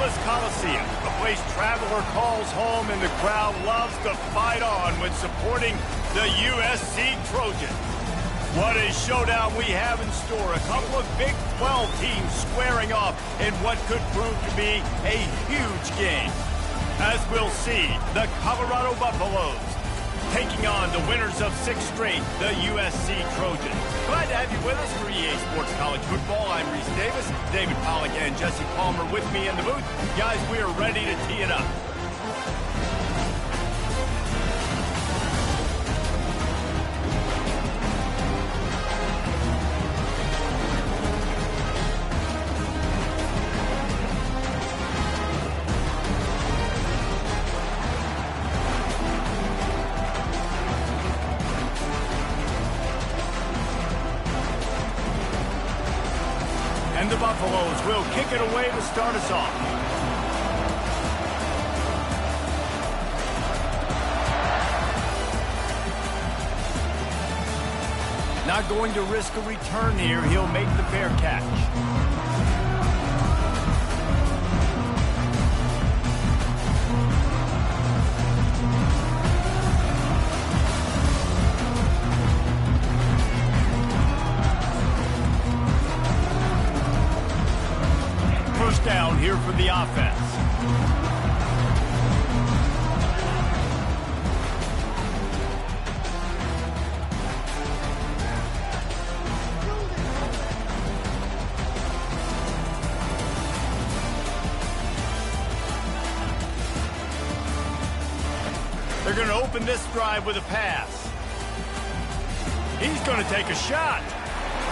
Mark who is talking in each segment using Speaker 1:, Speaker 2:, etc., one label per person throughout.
Speaker 1: Coliseum, a place traveler calls home and the crowd loves to fight on when supporting the USC Trojans. What a showdown we have in store. A couple of Big 12 teams squaring off in what could prove to be a huge game. As we'll see, the Colorado Buffaloes taking on the winners of 6 straight, the USC Trojans. Glad to have you with us for EA Sports College Football. I'm Reese Davis, David Pollack and Jesse Palmer with me in the booth. Guys, we are ready to tee it up. And the Buffaloes will kick it away to start us off. Not going to risk a return here. He'll make the fair catch. Down here for the offense. They're going to open this drive with a pass. He's going to take a shot.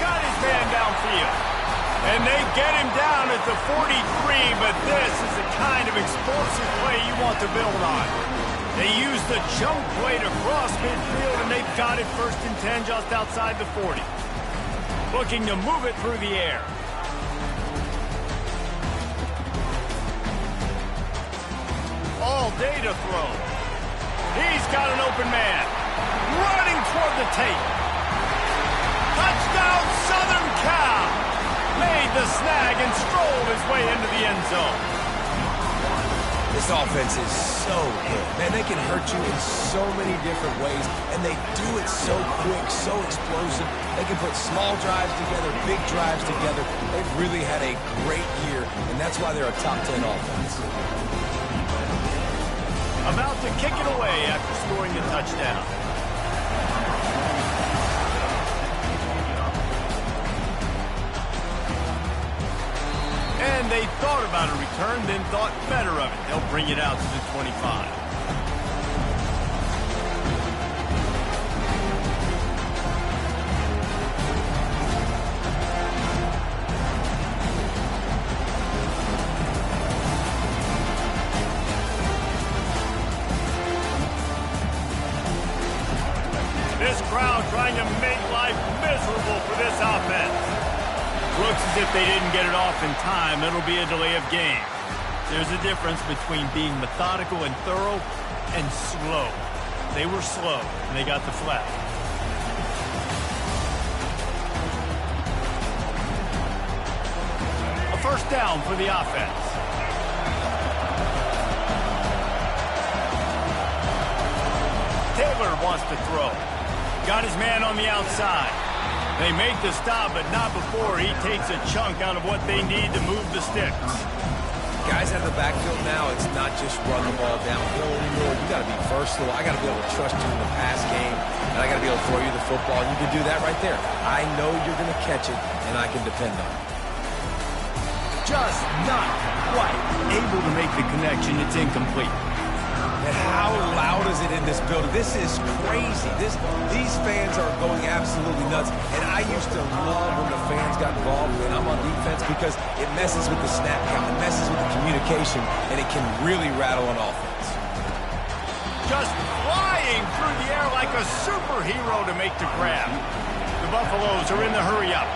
Speaker 1: Got his man downfield. And they get him down at the 43, but this is the kind of explosive play you want to build on. They use the jump play to cross midfield, and they've got it 1st and 10 just outside the 40. Looking to move it through the air. All day to throw. He's got an open man. Running toward the tape. Touchdown, Southern Cal! Made the snag and strolled his way into the end zone.
Speaker 2: This offense is so good. Man, they can hurt you in so many different ways, and they do it so quick, so explosive. They can put small drives together, big drives together. They've really had a great year, and that's why they're a top 10 offense.
Speaker 1: About to kick it away after scoring the touchdown. And they thought about a return, then thought better of it. They'll bring it out to the 25. This crowd trying to make life miserable for this offense. Looks as if they didn't get it off in time. It'll be a delay of game. There's a difference between being methodical and thorough and slow. They were slow, and they got the flag. A 1st down for the offense. Taylor wants to throw. Got his man on the outside. They make the stop, but not before he takes a chunk out of what they need to move the sticks.
Speaker 2: Guys out of the backfield now, it's not just run the ball downhill anymore. You got to be versatile. I got to be able to trust you in the pass game, and I got to be able to throw you the football. You can do that right there. I know you're going to catch it, and I can depend on it.
Speaker 1: Just not quite able to make the connection. It's incomplete.
Speaker 2: And how loud is it in this building? This is crazy. These fans are going absolutely nuts. And I used to love when the fans got involved when I'm on defense because it messes with the snap count, it messes with the communication, and it can really rattle an offense.
Speaker 1: Just flying through the air like a superhero to make the grab. The Buffaloes are in the hurry-up.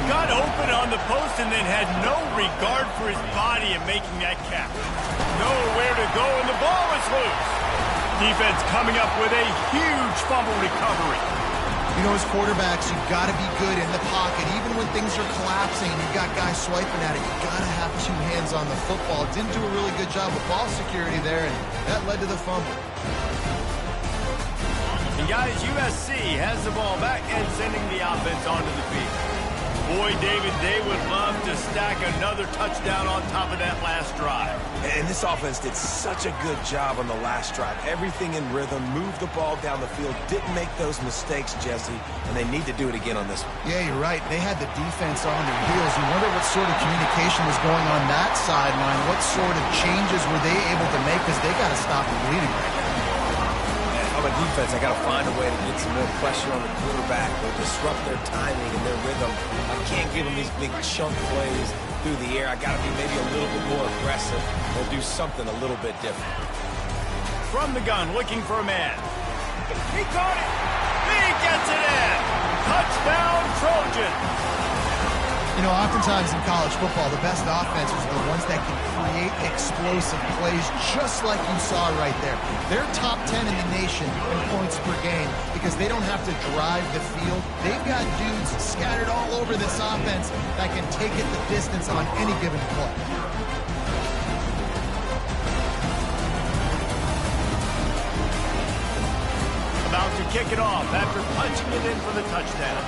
Speaker 1: Got open on the post and then had no regard for his body in making that catch. Nowhere to go, and the ball is loose. Defense coming up with a huge fumble recovery.
Speaker 3: You know, as quarterbacks, you've got to be good in the pocket. Even when things are collapsing and you've got guys swiping at it, you've got to have two hands on the football. Didn't do a really good job with ball security there, and that led to the fumble.
Speaker 1: And guys, USC has the ball back and sending the offense onto the field. Boy, David, they would love to stack another touchdown on top of that last drive.
Speaker 2: And this offense did such a good job on the last drive. Everything in rhythm, moved the ball down the field, didn't make those mistakes, Jesse, and they need to do it again on this one.
Speaker 3: Yeah, you're right. They had the defense on their heels. You wonder what sort of communication was going on that sideline. What sort of changes were they able to make, because they got to stop the bleeding right now.
Speaker 2: On my defense, I got to find a way to get some more pressure on the quarterback or disrupt their timing and their rhythm. I can't give them these big chunk plays through the air. I got to be maybe a little bit more aggressive or do something a little bit different.
Speaker 1: From the gun, looking for a man. He caught it. He gets it in. Touchdown, Trojan.
Speaker 3: You know, oftentimes in college football, the best offenses are the ones that can create explosive plays, just like you saw right there. They're top 10 in the nation in points per game because they don't have to drive the field. They've got dudes scattered all over this offense that can take it the distance on any given play.
Speaker 1: About to kick it off after punching it in for the touchdown.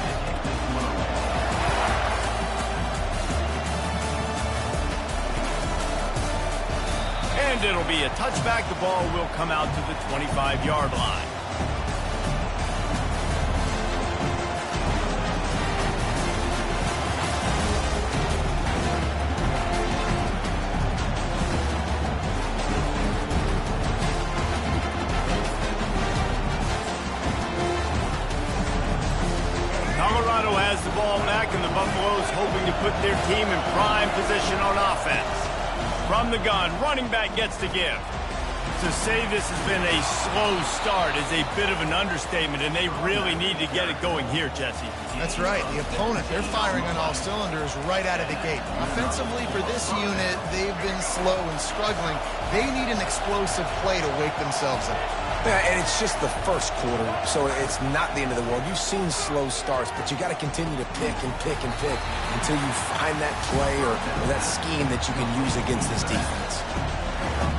Speaker 1: And it'll be a touchback. The ball will come out to the 25-yard line. Colorado has the ball back, and the Buffaloes hoping to put their team in prime position on offense. From the gun, running back gets to give. To say this has been a slow start is a bit of an understatement, and they really need to get it going here, Jesse.
Speaker 3: That's right. The opponent, they're firing on all cylinders right out of the gate. Offensively, for this unit, they've been slow and struggling. They need an explosive play to wake themselves up.
Speaker 2: Yeah, and it's just the first quarter, so it's not the end of the world. You've seen slow starts, but you got to continue to pick and pick and pick until you find that play or that scheme that you can use against this defense.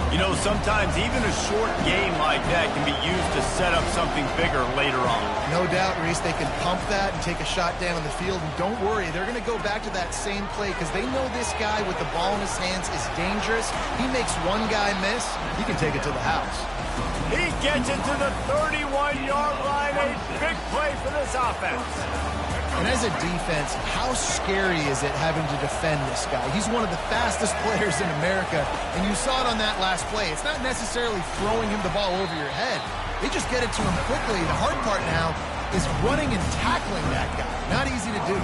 Speaker 1: You know, sometimes even a short game like that can be used to set up something bigger later on.
Speaker 3: No doubt, Reese, they can pump that and take a shot down on the field. And don't worry, they're going to go back to that same play because they know this guy with the ball in his hands is dangerous. He makes one guy miss, he can take it to the house.
Speaker 1: He gets it to the 31-yard line. A big play for this offense.
Speaker 3: And as a defense, how scary is it having to defend this guy? He's one of the fastest players in America, and you saw it on that last play. It's not necessarily throwing him the ball over your head. They just get it to him quickly. The hard part now is running and tackling that guy. Not easy to do.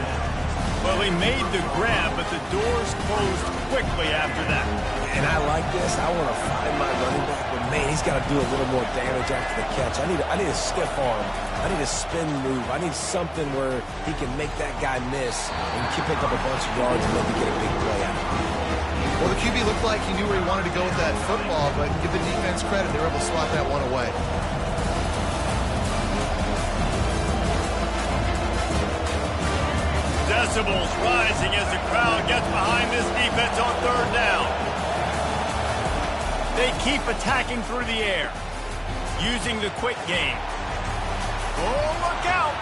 Speaker 1: Well, he made the grab, but the doors closed quickly after that.
Speaker 2: And I like this. I want to find my running back, but man, he's got to do a little more damage after the catch. I need a stiff arm. I need a spin move. I need something where he can make that guy miss and pick up a bunch of yards and maybe get a big play out of it.
Speaker 3: Well, the QB looked like he knew where he wanted to go with that football, but give the defense credit. They were able to swat that one away.
Speaker 1: Decibels rising as the crowd gets behind this defense on third down. They keep attacking through the air, using the quick game. Oh, look out!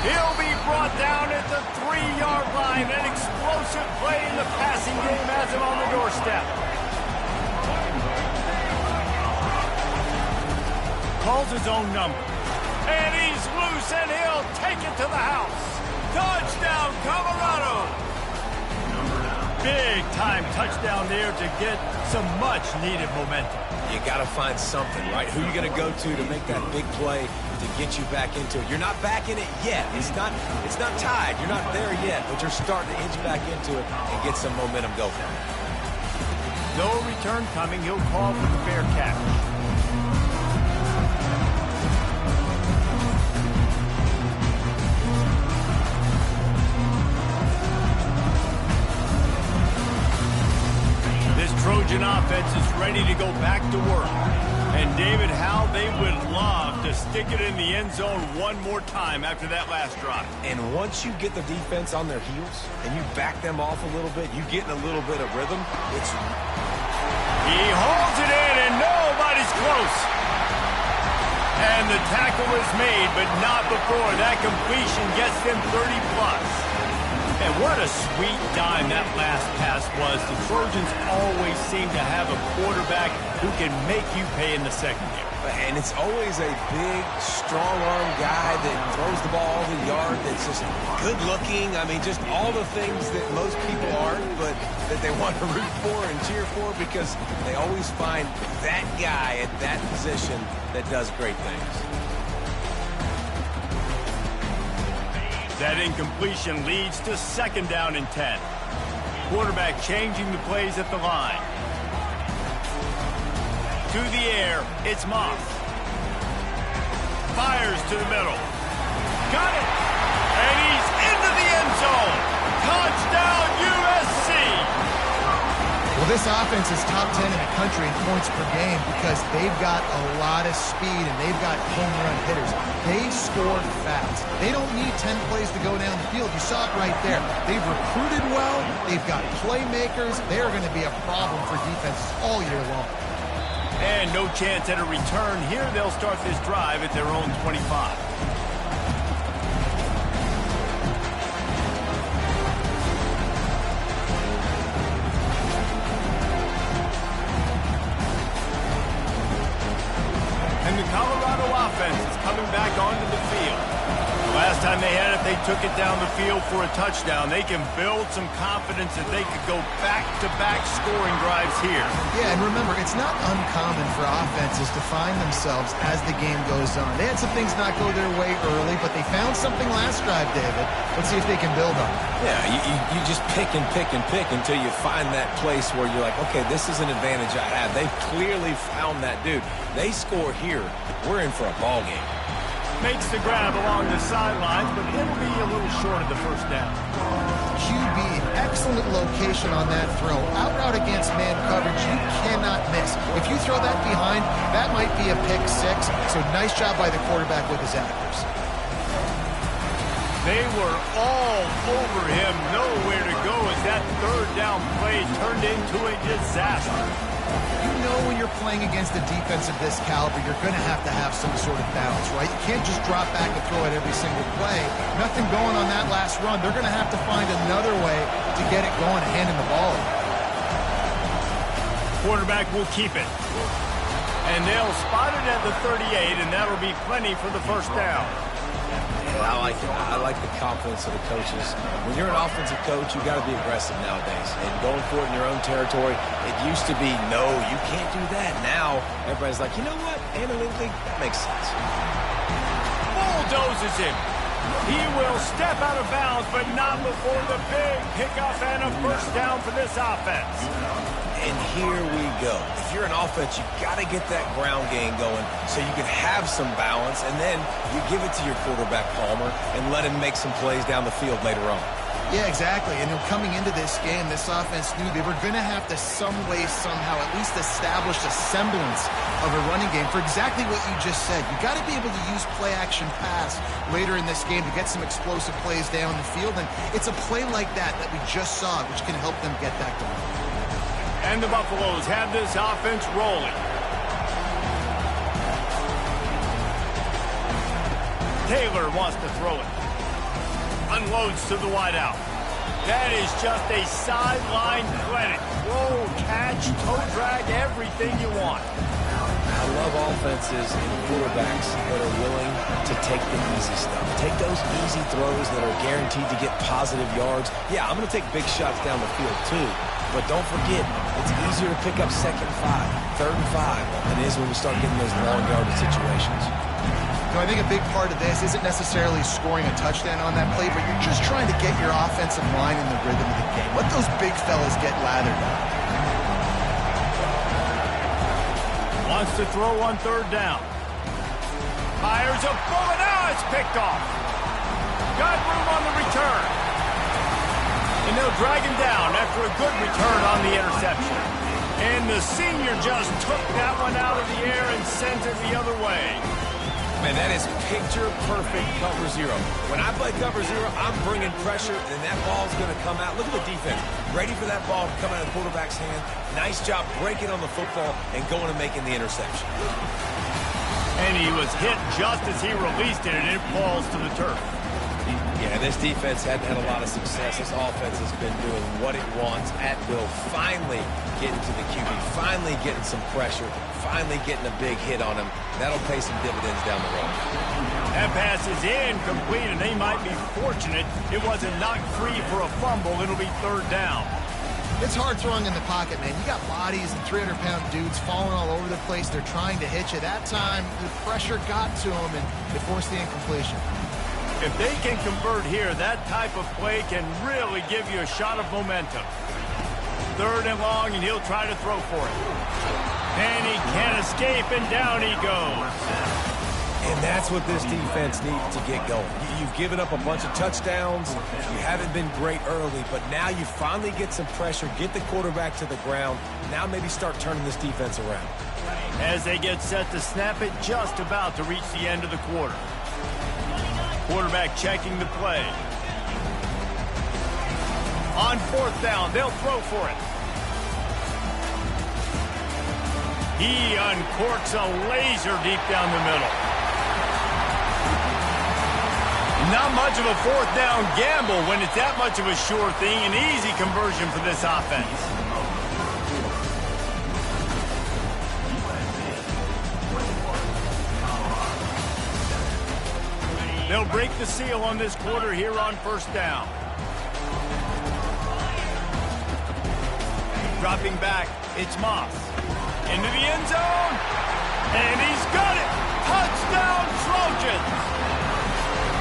Speaker 1: He'll be brought down at the 3-yard line. An explosive play in the passing game has him on the doorstep. Calls his own number. And he's loose, and he'll take it to the house. Touchdown, Colorado! Big-time touchdown there to get some much-needed momentum.
Speaker 2: You got to find something, right? Who are you going to go to make that big play to get you back into it? You're not back in it yet. It's not tied. You're not there yet, but you're starting to inch back into it and get some momentum going.
Speaker 1: No return coming. He'll call for the fair catch. Trojan offense is ready to go back to work. And David, how they would love to stick it in the end zone one more time after that last drive.
Speaker 2: And once you get the defense on their heels and you back them off a little bit, you get in a little bit of rhythm.
Speaker 1: He holds it in, and nobody's close. And the tackle is made, but not before that completion gets them 30+. And what a sweet dime that last pass was. The Trojans always seem to have a quarterback who can make you pay in the secondary.
Speaker 2: And it's always a big, strong-arm guy that throws the ball the yard, that's just good-looking. I mean, just all the things that most people aren't, but that they want to root for and cheer for, because they always find that guy at that position that does great things.
Speaker 1: That incompletion leads to 2nd down and 10. Quarterback changing the plays at the line. To the air, it's Moss. Fires to the middle. Got it! And he's into the end zone. Touchdown, USC!
Speaker 3: Well, this offense is top 10 in the country in points per game because they've got a lot of speed and they've got home run hitters. They score fast. They don't need 10 plays to go down the field. You saw it right there. They've recruited well. They've got playmakers. They are going to be a problem for defenses all year long.
Speaker 1: And no chance at a return. Here they'll start this drive at their own 25. Colorado offense is coming back onto the field. The last time they had it, they took it down the field for a touchdown. They can build some confidence that they could go back-to-back scoring drives here.
Speaker 3: Yeah, and remember, it's not uncommon for offenses to find themselves as the game goes on. They had some things not go their way early, but they found something last drive, David. Let's see if they can build on it.
Speaker 2: Yeah, you just pick and pick and pick until you find that place where you're like, okay, this is an advantage I have. They've clearly found that dude. They score here, we're in for a ball game.
Speaker 1: Makes the grab along the sidelines, but it'll be a little short of the 1st down.
Speaker 3: QB, excellent location on that throw. Out route against man coverage, you cannot miss. If you throw that behind, that might be a pick 6. So nice job by the quarterback with his accuracy.
Speaker 1: They were all over him, nowhere to go as that 3rd down play turned into a disaster.
Speaker 3: You know when you're playing against a defense of this caliber, you're going to have some sort of balance, right? You can't just drop back and throw it every single play. Nothing going on that last run. They're going to have to find another way to get it going and handing the ball.
Speaker 1: Quarterback will keep it. And they'll spot it at the 38, and that'll be plenty for the 1st down.
Speaker 2: Yeah, I like it. I like the confidence of the coaches. When you're an offensive coach, you got to be aggressive nowadays. And going for it in your own territory, it used to be, no, you can't do that. Now, everybody's like, you know what? Analytically, that makes sense.
Speaker 1: Bulldozes him. He will step out of bounds, but not before the big pickup and a 1st down for this offense.
Speaker 2: And here we go. If you're an offense, you got to get that ground game going so you can have some balance, and then you give it to your quarterback, Palmer, and let him make some plays down the field later on.
Speaker 3: Yeah, exactly. And coming into this game, this offense knew they were going to have to some way, somehow, at least establish a semblance of a running game for exactly what you just said. You got to be able to use play-action pass later in this game to get some explosive plays down the field, and it's a play like that we just saw, which can help them get that going.
Speaker 1: And the Buffaloes have this offense rolling. Taylor wants to throw it. Unloads to the wideout. That is just a sideline clinic. Throw, catch, toe drag, everything you want.
Speaker 2: I love offenses and quarterbacks that are willing to take the easy stuff. Take those easy throws that are guaranteed to get positive yards. Yeah, I'm going to take big shots down the field too. But don't forget, it's easier to pick up 2nd and 5, 3rd and 5 than it is when we start getting those long yardage situations.
Speaker 3: So I think a big part of this isn't necessarily scoring a touchdown on that play, but you're just trying to get your offensive line in the rhythm of the game. Let those big fellas get lathered up.
Speaker 1: Wants to throw on 3rd down. Fires a bullet. Now it's picked off. Got room on the return. And they'll drag him down after a good return on the interception. And the senior just took that one out of the air and sends it the other way.
Speaker 2: Man, that is picture-perfect cover zero. When I play cover zero, I'm bringing pressure, and that ball's going to come out. Look at the defense. Ready for that ball to come out of the quarterback's hand. Nice job breaking on the football and going and making the interception.
Speaker 1: And he was hit just as he released it, and it falls to the turf.
Speaker 2: Yeah, this defense hadn't had a lot of success. This offense has been doing what it wants at will. Finally getting to the QB, finally getting some pressure, finally getting a big hit on him. That'll pay some dividends down the road.
Speaker 1: That pass is incomplete, and they might be fortunate it wasn't knocked free for a fumble. It'll be third down.
Speaker 3: It's hard throwing in the pocket, man. You got bodies and 300-pound dudes falling all over the place. They're trying to hit you. That time, the pressure got to them, and it forced the incompletion.
Speaker 1: If they can convert here, that type of play can really give you a shot of momentum. Third and long, and he'll try to throw for it. And he can't escape, and down he goes.
Speaker 2: And that's what this defense needs to get going. You've given up a bunch of touchdowns. You haven't been great early, but now you finally get some pressure, get the quarterback to the ground. Now maybe start turning this defense around.
Speaker 1: As they get set to snap it, just about to reach the end of the quarter. Quarterback checking the play. On fourth down, they'll throw for it. He uncorks a laser deep down the middle. Not much of a fourth down gamble when it's that much of a sure thing. An easy conversion for this offense. They'll break the seal on this quarter here on first down. Dropping back, it's Moss. Into the end zone, and he's got it! Touchdown, Trojans!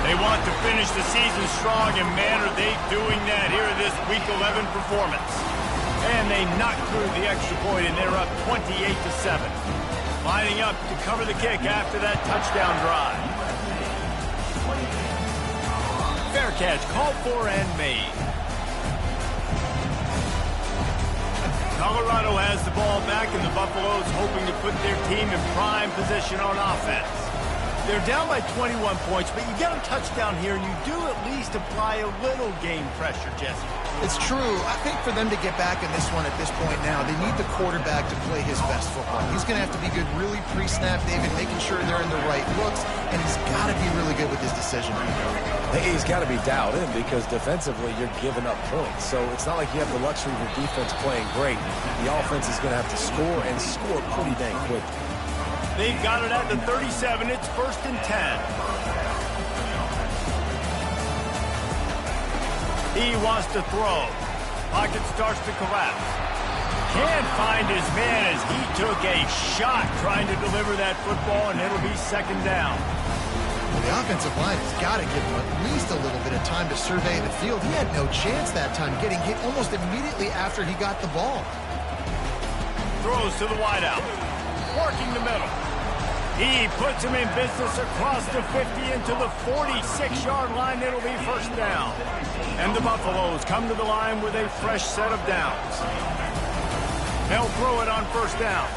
Speaker 1: They want to finish the season strong, and man, are they doing that here in this Week 11 performance. And they knock through the extra point, and they're up 28-7. Lining up to cover the kick after that touchdown drive. Fair catch, called for and made. Colorado has the ball back, and the Buffaloes hoping to put their team in prime position on offense. They're down by 21 points, but you get a touchdown here, and you do at least apply a little game pressure, Jesse.
Speaker 3: It's true. I think for them to get back in this one at this point now, they need the quarterback to play his best football. He's going to have to be good really pre-snap, David, making sure they're in the right looks, and he's got to be really good with his decision.
Speaker 2: He's got to be dialed in because defensively you're giving up points. So it's not like you have the luxury of the defense playing great. The offense is going to have to score and score pretty dang quick.
Speaker 1: They've got it at the 37. It's first and 10. He wants to throw. Pocket starts to collapse. Can't find his man as he took a shot trying to deliver that football, and it'll be second down.
Speaker 3: Well, the offensive line has got to give him at least a little bit of time to survey the field. He had no chance that time, getting hit almost immediately after he got the ball.
Speaker 1: Throws to the wideout. Working the middle. He puts him in business across the 50 into the 46-yard line. It'll be first down. And the Buffaloes come to the line with a fresh set of downs. They'll throw it on first down.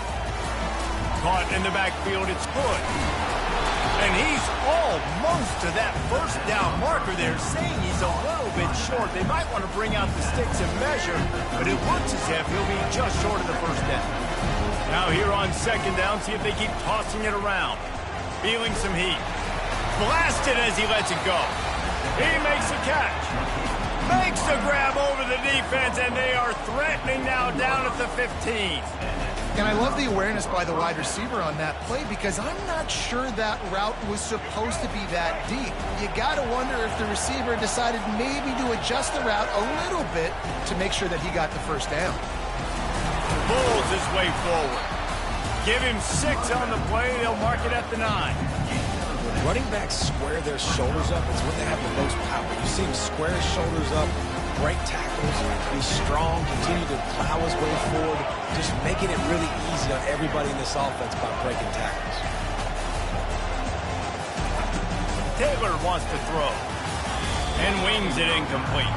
Speaker 1: Caught in the backfield. It's good. And he's almost to that first down marker there, saying he's a little bit short. They might want to bring out the sticks and measure, but it looks as if he'll be just short of the first down. Now here on second down, see if they keep tossing it around. Feeling some heat. Blasted as he lets it go. He makes a catch. Makes the grab over the defense, and they are threatening now down at the 15.
Speaker 3: And I love the awareness by the wide receiver on that play because I'm not sure that route was supposed to be that deep. You got to wonder if the receiver decided maybe to adjust the route a little bit to make sure that he got the first down.
Speaker 1: Pulls his way forward. Give him 6 on the play. They'll mark it at the 9.
Speaker 2: When running backs square their shoulders up, it's when they have the most power. You see him square his shoulders up, break tackles, be strong, continue to plow his way forward, just making it really easy on everybody in this offense by breaking tackles.
Speaker 1: Taylor wants to throw and wings it incomplete.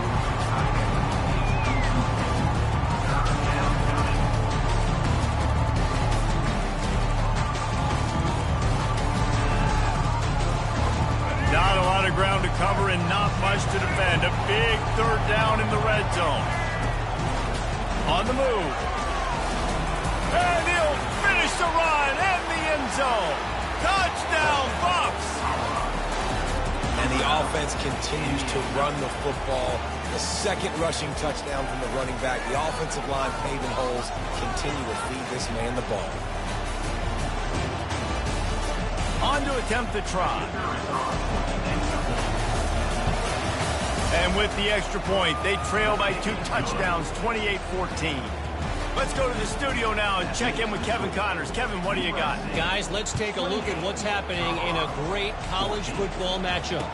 Speaker 1: of ground to cover and not much to defend. A big third down in the red zone. On the move. And he'll finish the run and the end zone. Touchdown, Bucs!
Speaker 2: And the offense continues to run the football. The second rushing touchdown from the running back. The offensive line paving holes. Continue to feed this man the ball.
Speaker 1: On to attempt the try. And with the extra point, they trail by 2 touchdowns, 28-14. Let's go to the studio now and check in with Kevin Connors. Kevin, what do you got?
Speaker 4: Guys, let's take a look at what's happening in a great college football matchup.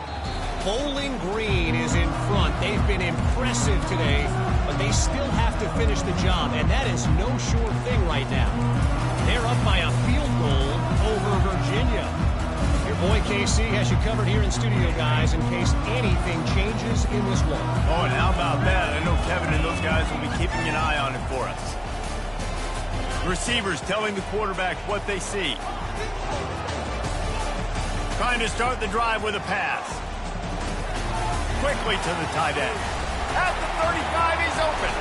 Speaker 4: Bowling Green is in front. They've been impressive today, but they still have to finish the job, and that is no sure thing right now. They're up by a field goal over Virginia. Your boy KC has you covered here in studio, guys, in case anything changes in this one.
Speaker 1: Oh, and how about that? I know Kevin and those guys will be keeping an eye on it for us. Receivers telling the quarterback what they see. Trying to start the drive with a pass. Quickly to the tight end. At the 35, he's open.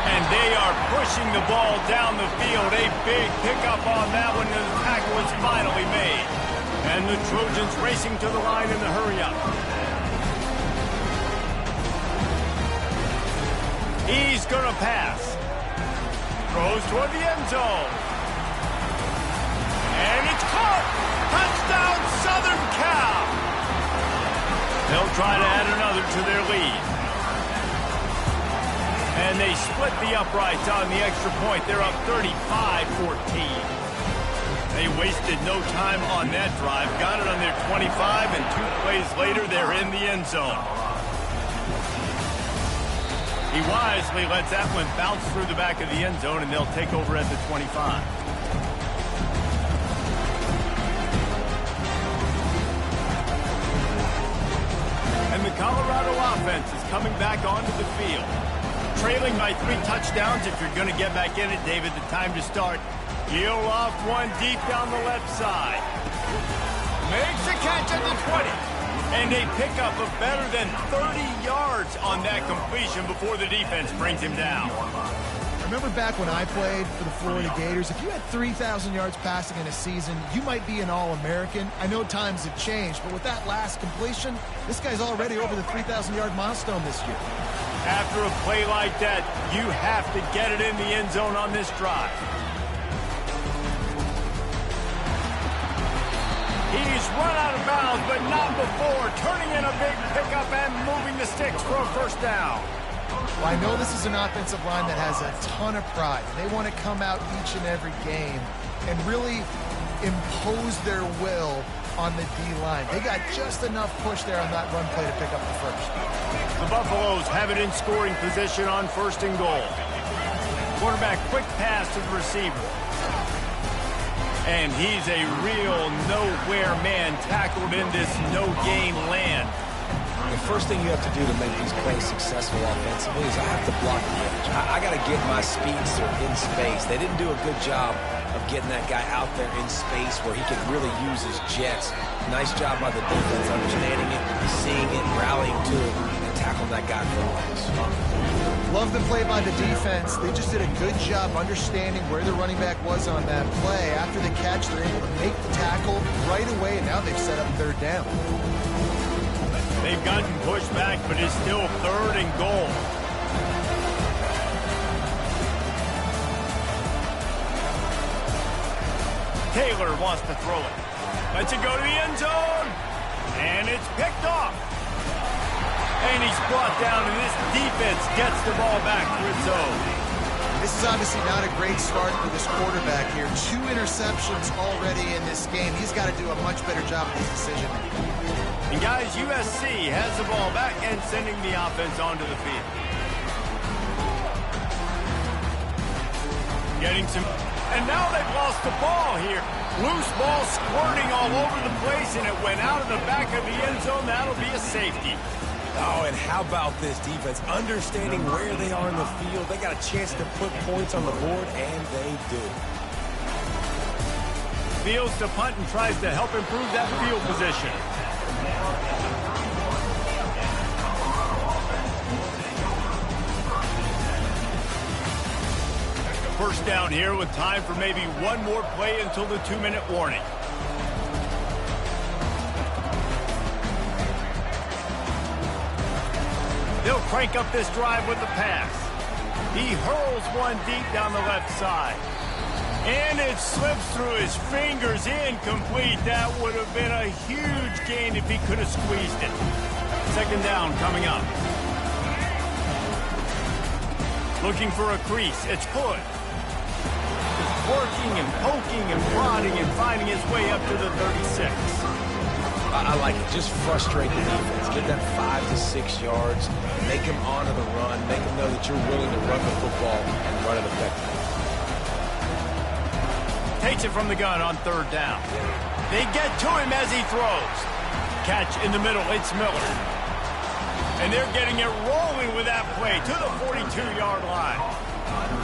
Speaker 1: And they are pushing the ball down the field. A big pickup on that one, and the tackle was finally made. And the Trojans racing to the line in the hurry-up. He's going to pass. Throws toward the end zone. And it's caught. Touchdown, Southern Cal. They'll try to add another to their lead. And they split the uprights on the extra point. They're up 35-14. They wasted no time on that drive. Got it on their 25, and 2 plays later, they're in the end zone. He wisely lets that one bounce through the back of the end zone, and they'll take over at the 25. And the Colorado offense is coming back onto the field. Trailing by 3 touchdowns. If you're going to get back in it, David, the time to start. Heel off one deep down the left side. Makes a catch at the 20. And a pickup of better than 30 yards on that completion before the defense brings him down.
Speaker 3: Remember back when I played for the Florida Gators, if you had 3,000 yards passing in a season, you might be an All-American. I know times have changed, but with that last completion, this guy's already over the 3,000-yard milestone this year.
Speaker 1: After a play like that, you have to get it in the end zone on this drive. He's run out of bounds, but not before. Turning in a big pickup and moving the sticks for a first down.
Speaker 3: Well, I know this is an offensive line that has a ton of pride. They want to come out each and every game and really impose their will on the D-line. They got just enough push there on that run play to pick up the first.
Speaker 1: The Buffaloes have it in scoring position on 1st and goal. Quarterback quick pass to the receiver. And he's a real nowhere man tackled in this no-gain land.
Speaker 2: The first thing you have to do to make these plays successful offensively is I have to block the edge. I got to get my speedster in space. They didn't do a good job of getting that guy out there in space where he could really use his jets. Nice job by the defense, understanding it, seeing it, rallying to it, and tackling that guy for loss.
Speaker 3: Love the play by the defense. They just did a good job understanding where the running back was on that play. After the catch, they're able to make the tackle right away, and now they've set up 3rd down.
Speaker 1: They've gotten pushed back, but it's still 3rd and goal. Taylor wants to throw it. Lets it go to the end zone. And it's picked off. And he's brought down, and this defense gets the ball back to its own.
Speaker 3: This is obviously not a great start for this quarterback here. 2 interceptions already in this game. He's got to do a much better job with his decision.
Speaker 1: And guys, USC has the ball back and sending the offense onto the field. Getting some, and now they've lost the ball here. Loose ball squirting all over the place, and it went out of the back of the end zone. That'll be a safety.
Speaker 2: Oh, and how about this defense? Understanding where they are in the field. They got a chance to put points on the board, and they do.
Speaker 1: Fields to punt and tries to help improve that field position. first down here with time for maybe one more play until the 2-minute warning. They'll crank up this drive with the pass. He hurls one deep down the left side. And it slips through his fingers, incomplete. That would have been a huge gain if he could have squeezed it. Second down coming up. Looking for a crease. It's good. Working and poking and prodding and finding his way up to the 36.
Speaker 2: I like it. Just frustrate the defense. Get them 5 to 6 yards. Make them honor the run. Make them know that you're willing to run the football and run it effectively.
Speaker 1: Takes it from the gun on third down. They get to him as he throws. Catch in the middle. It's Miller. And they're getting it rolling with that play to the 42-yard line.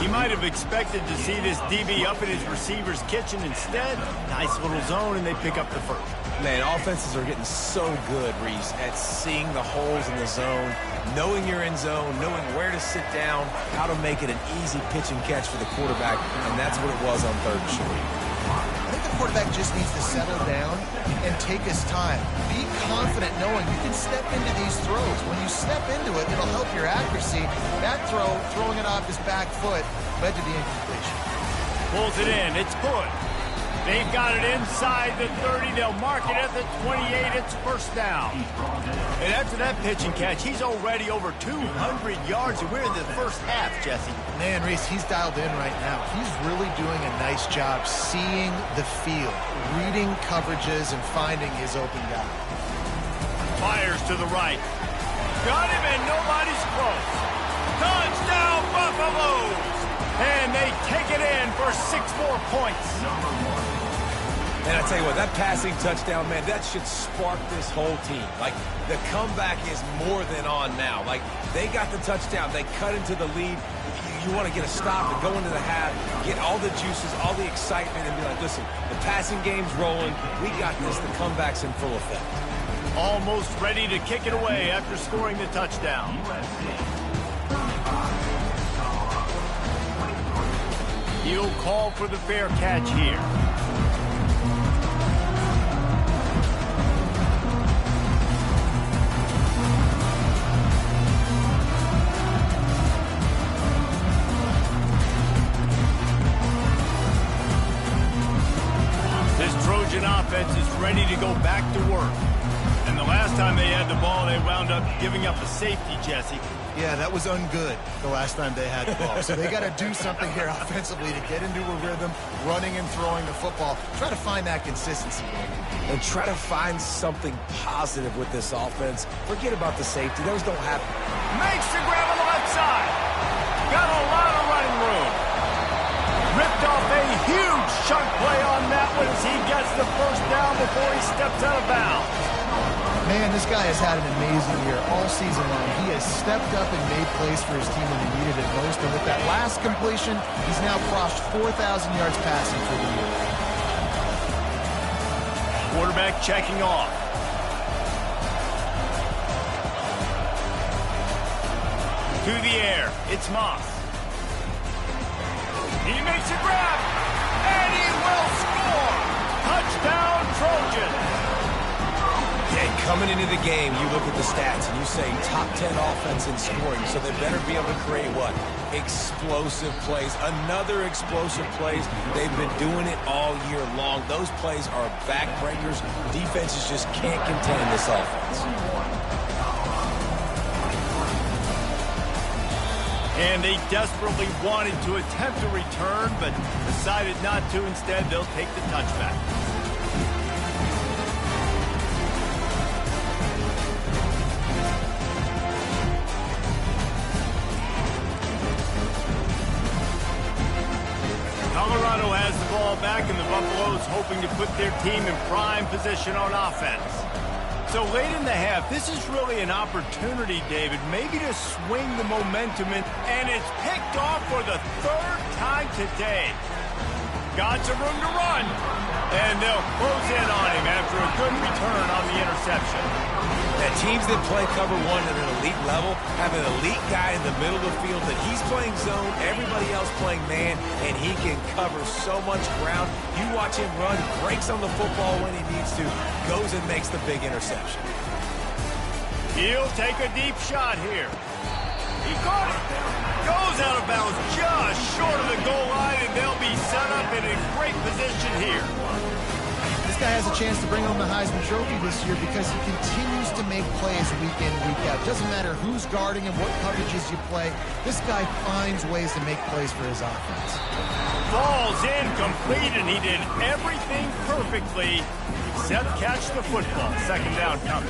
Speaker 1: He might have expected to see this DB up in his receiver's kitchen. Instead, nice little zone, and they pick up the first.
Speaker 2: Man, offenses are getting so good, Reese, at seeing the holes in the zone, knowing you're in zone, knowing where to sit down, how to make it an easy pitch and catch for the quarterback, and that's what it was on third and short.
Speaker 3: I think the quarterback just needs to settle down and take his time. Be confident knowing you can step into these throws. When you step into it, it'll help your accuracy. That throw, throwing it off his back foot, led to the incompletion.
Speaker 1: Pulls it in. It's good. They've got it inside the 30. They'll mark it at the 28. It's first down. And after that pitch and catch, he's already over 200 yards, and we're in the first half, Jesse.
Speaker 3: Man, Reese, he's dialed in right now. He's really doing a nice job seeing the field, reading coverages, and finding his open guy.
Speaker 1: Fires to the right. Got him, and nobody's close. Touchdown, Buffaloes! And they take it in for 6 more points.
Speaker 2: And I tell you what, that passing touchdown, man, that should spark this whole team. Like, the comeback is more than on now. Like, they got the touchdown. They cut into the lead. You want to get a stop and go into the half, get all the juices, all the excitement, and be like, listen, the passing game's rolling. We got this. The comeback's in full effect.
Speaker 1: Almost ready to kick it away after scoring the touchdown. He'll call for the fair catch here. This Trojan offense is ready to go back to work. And the last time they had the ball, they wound up giving up a safety, Jesse.
Speaker 3: Yeah, that was ungood the last time they had the ball. So they got to do something here offensively to get into a rhythm, running and throwing the football. Try to find that consistency.
Speaker 2: And try to find something positive with this offense. Forget about the safety. Those don't happen.
Speaker 1: Makes the grab on the left side. Got a lot of running room. Ripped off a huge chunk play on that one as he gets the first down before he steps out of bounds.
Speaker 3: Man, this guy has had an amazing year all season long. He has stepped up and made plays for his team when he needed it most. And with that last completion, he's now crossed 4,000 yards passing for the year.
Speaker 1: Quarterback checking off. To the air. It's Moss. He makes a grab. And he will score. Touchdown, Trojans.
Speaker 2: And coming into the game, you look at the stats and you say top 10 offense in scoring, so they better be able to create what? Explosive plays. Another explosive plays. They've been doing it all year long. Those plays are backbreakers. Defenses just can't contain this offense.
Speaker 1: And they desperately wanted to attempt a return, but decided not to. Instead, they'll take the touchback. Colorado has the ball back, and the Buffaloes hoping to put their team in prime position on offense. So late in the half, this is really an opportunity, David, maybe to swing the momentum in, and it's picked off for the 3rd time today. Got some room to run, and they'll close in on him after a good return on the interception.
Speaker 2: Now, teams that play cover one at an elite level have an elite guy in the middle of the field that he's playing zone, everybody else playing man, and he can cover so much ground. You watch him run, breaks on the football when he needs to, goes and makes the big interception.
Speaker 1: He'll take a deep shot here. He caught it. Goes out of bounds just short of the goal line, and they'll be set up in a great position here.
Speaker 3: This guy has a chance to bring home the Heisman Trophy this year because he continues to make plays week in, week out. Doesn't matter who's guarding him, what coverages you play. This guy finds ways to make plays for his offense.
Speaker 1: Falls incomplete, and he did everything perfectly except catch the football. Second down coming.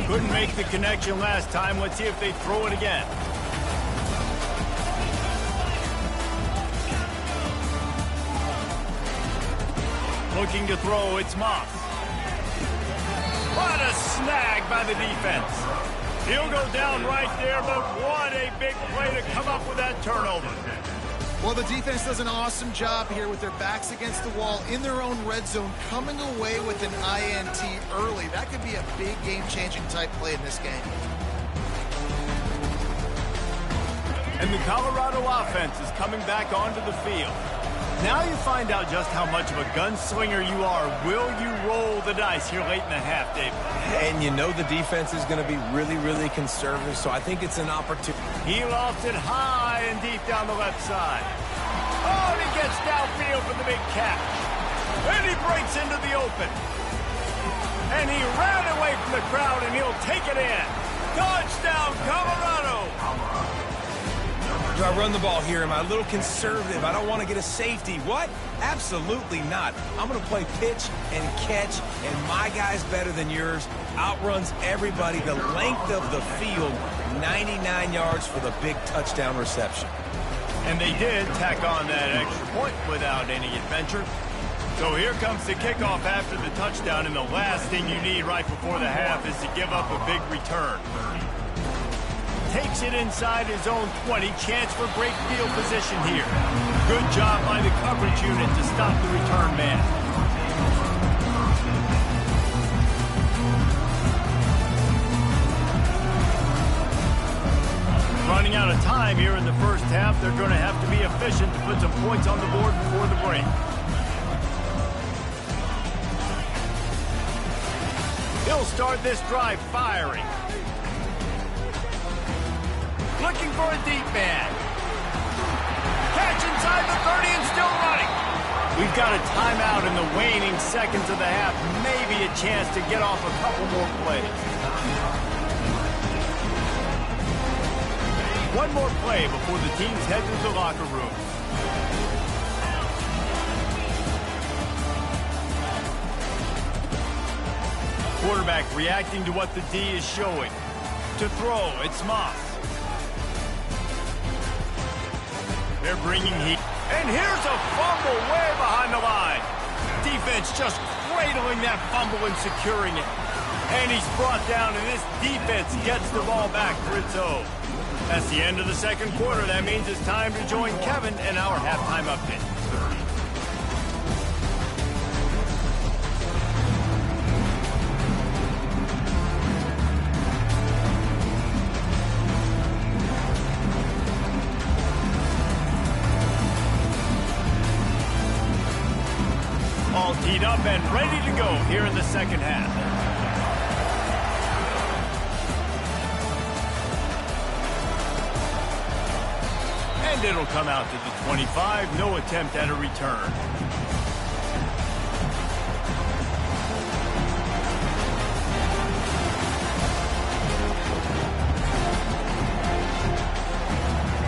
Speaker 1: Couldn't make the connection last time. Let's see if they throw it again. Looking to throw, it's Moss. What a snag by the defense. He'll go down right there, but what a big play to come up with that turnover.
Speaker 3: Well, the defense does an awesome job here with their backs against the wall in their own red zone, coming away with an INT early. That could be a big game-changing type play in this game.
Speaker 1: And the Colorado offense is coming back onto the field. Now you find out just how much of a gunslinger you are. Will you roll the dice here late in the half, David?
Speaker 2: And you know the defense is going to be really, really conservative, so I think it's an opportunity.
Speaker 1: He lofts it high and deep down the left side. Oh, and he gets downfield for the big catch. And he breaks into the open. And he ran away from the crowd, and he'll take it in. Touchdown, Colorado!
Speaker 2: Do I run the ball here? Am I a little conservative? I don't want to get a safety. What? Absolutely not. I'm going to play pitch and catch, and my guy's better than yours. Outruns everybody. The length of the field, 99 yards for the big touchdown reception.
Speaker 1: And they did tack on that extra point without any adventure. So here comes the kickoff after the touchdown, and the last thing you need right before the half is to give up a big return. Takes it inside his own 20. Chance for great field position here. Good job by the coverage unit to stop the return man. Running out of time here in the first half. They're going to have to be efficient to put some points on the board before the break. He'll start this drive firing. Looking for a deep man. Catch inside the 30 and still running. We've got a timeout in the waning seconds of the half. Maybe a chance to get off a couple more plays. One more play before the teams head to the locker room. Quarterback reacting to what the D is showing. To throw, it's Moss. They're bringing heat. And here's a fumble way behind the line. Defense just cradling that fumble and securing it. And he's brought down, and this defense gets the ball back for its own. That's the end of the second quarter. That means it's time to join Kevin in our halftime update. All teed up and ready to go here in the second half. And it'll come out to the 25. No attempt at a return.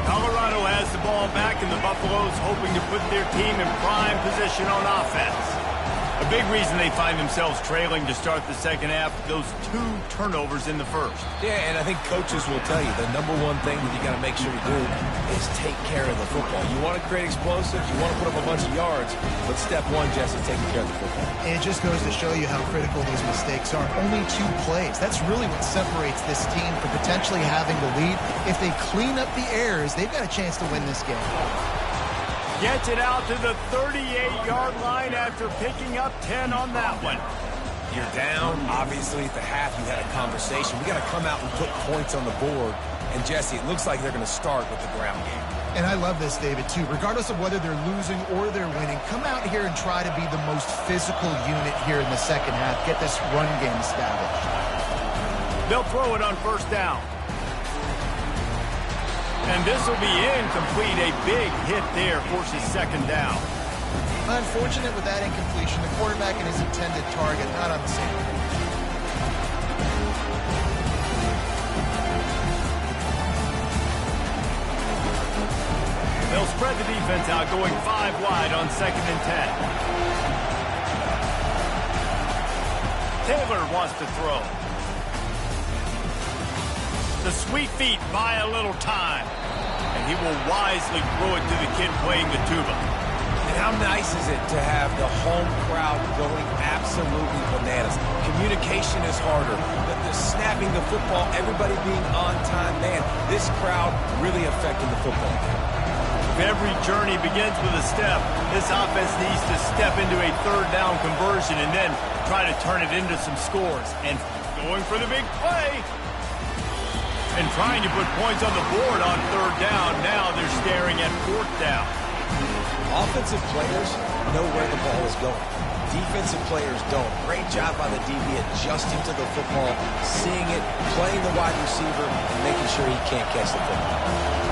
Speaker 1: Colorado has the ball back, and the Buffaloes hoping to put their team in prime position on offense. A big reason they find themselves trailing to start the second half, those 2 turnovers in the first.
Speaker 2: Yeah, and I think coaches will tell you the number one thing that you got to make sure to do is take care of the football. You want to create explosives, you want to put up a bunch of yards, but step one, Jesse, taking care of the football.
Speaker 3: And it just goes to show you how critical those mistakes are. Only 2 plays. That's really what separates this team from potentially having the lead. If they clean up the errors, they've got a chance to win this game.
Speaker 1: Gets it out to the 38-yard line after picking up 10 on that one.
Speaker 2: You're down. Obviously, at the half, you had a conversation. We got to come out and put points on the board. And, Jesse, it looks like they're going to start with the ground game.
Speaker 3: And I love this, David, too. Regardless of whether they're losing or they're winning, come out here and try to be the most physical unit here in the second half. Get this run game established.
Speaker 1: They'll throw it on first down. And this will be incomplete. A big hit there forces second down.
Speaker 3: Unfortunate with that incompletion. The quarterback and his intended target not on the same page.
Speaker 1: They'll spread the defense out, going 5 wide on 2nd and 10. Taylor wants to throw. The sweet feet buy a little time, and he will wisely throw it to the kid playing the tuba.
Speaker 2: And how nice is it to have the home crowd going absolutely bananas? Communication is harder, but the snapping the football, everybody being on time, man, this crowd really affecting the football game.
Speaker 1: If every journey begins with a step, this offense needs to step into a third down conversion and then try to turn it into some scores. And going for the big play and trying to put points on the board on third down. Now they're staring at fourth down.
Speaker 2: Offensive players know where the ball is going. Defensive players don't. Great job by the DB adjusting to the football, seeing it, playing the wide receiver, and making sure he can't catch the football.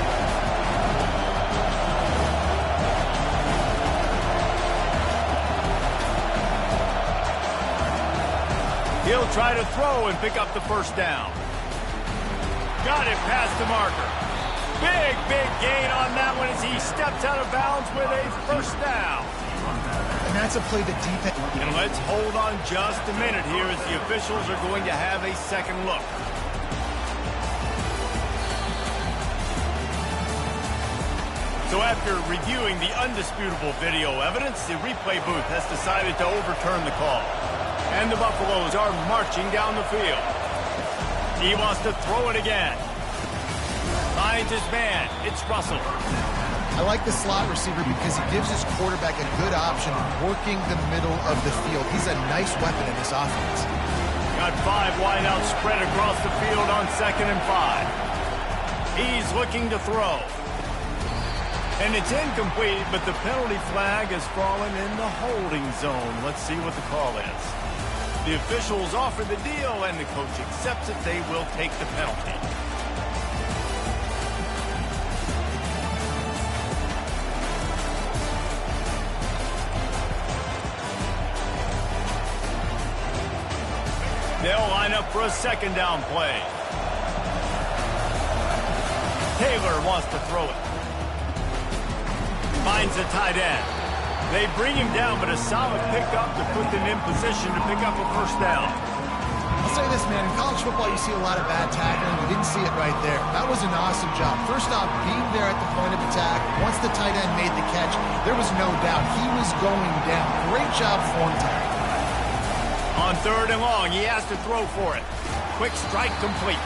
Speaker 1: He'll try to throw and pick up the first down. Got it past the marker. Big gain on that one as he steps out of bounds with a first down.
Speaker 3: And that's a play that defense...
Speaker 1: And let's hold on just a minute here as the officials are going to have a second look. So after reviewing the undisputable video evidence, the replay booth has decided to overturn the call. And the Buffaloes are marching down the field. He wants to throw it again. Finds his man. It's Russell.
Speaker 3: I like the slot receiver because he gives his quarterback a good option working the middle of the field. He's a nice weapon in this offense.
Speaker 1: Got 5 wide out spread across the field on 2nd and 5. He's looking to throw. And it's incomplete, but the penalty flag has fallen in the holding zone. Let's see what the call is. The officials offer the deal, and the coach accepts it. They will take the penalty. They'll line up for a second down play. Taylor wants to throw it. Finds a tight end. They bring him down, but a solid pickup to put them in position to pick up a first down.
Speaker 3: I'll say this, man. In college football, you see a lot of bad tackling. You didn't see it right there. That was an awesome job. First off, being there at the point of attack. Once the tight end made the catch, there was no doubt he was going down. Great job form tackling.
Speaker 1: On 3rd and long, he has to throw for it. Quick strike complete.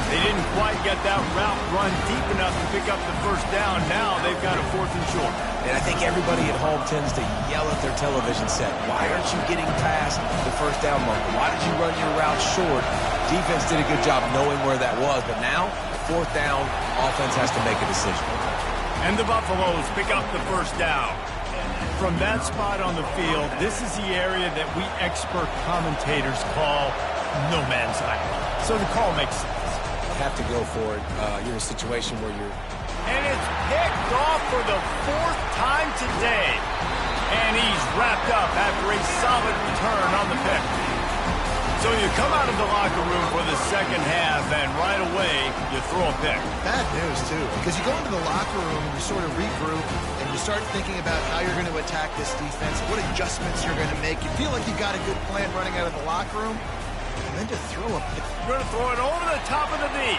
Speaker 1: They didn't quite get that route run deep enough to pick up the first down. Now they've got a 4th and short.
Speaker 2: And I think everybody at home tends to yell at their television set. Why aren't you getting past the first down marker? Why did you run your route short? Defense did a good job knowing where that was. But now, 4th down, offense has to make a decision.
Speaker 1: And the Buffaloes pick up the first down. From that spot on the field, this is the area that we expert commentators call no man's land. So the call makes sense.
Speaker 2: Have to go for it. You're in a situation where you're...
Speaker 1: And it's picked off for the 4th time today. And he's wrapped up after a solid return on the pick. So you come out of the locker room for the second half, and right away, you throw a pick.
Speaker 3: Bad news, too, because you go into the locker room and you sort of regroup, and you start thinking about how you're going to attack this defense, what adjustments you're going to make. You feel like you've got a good plan running out of the locker room, and then to throw a pick.
Speaker 1: You're going to throw it over the top of the knee.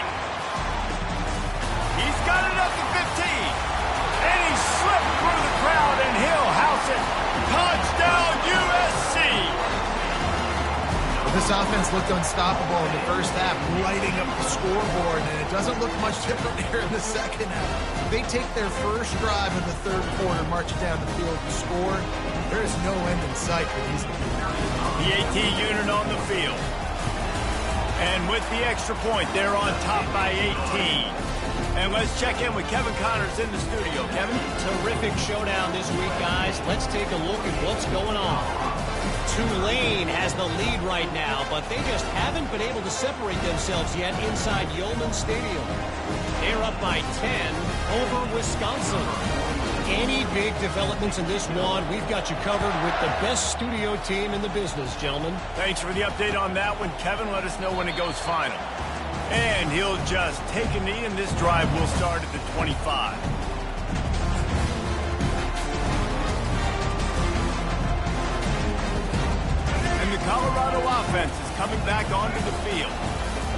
Speaker 1: He's got it up to 15. And he slipped through the crowd, and he'll house it. Touchdown, USC.
Speaker 3: Well, this offense looked unstoppable in the first half, lighting up the scoreboard, and it doesn't look much different here in the second half. They take their first drive in the 3rd quarter, marching down the field to score. There is no end in sight for these.
Speaker 1: The key unit on the field. And with the extra point, they're on top by 18. And let's check in with Kevin Connors in the studio. Kevin?
Speaker 4: Terrific showdown this week, guys. Let's take a look at what's going on. Tulane has the lead right now, but they just haven't been able to separate themselves yet inside Yeoman Stadium. They're up by 10 over Wisconsin. Any big developments in this one, we've got you covered with the best studio team in the business, gentlemen.
Speaker 1: Thanks for the update on that one, Kevin. Let us know when it goes final. And he'll just take a knee, and this drive will start at the 25. And the Colorado offense is coming back onto the field.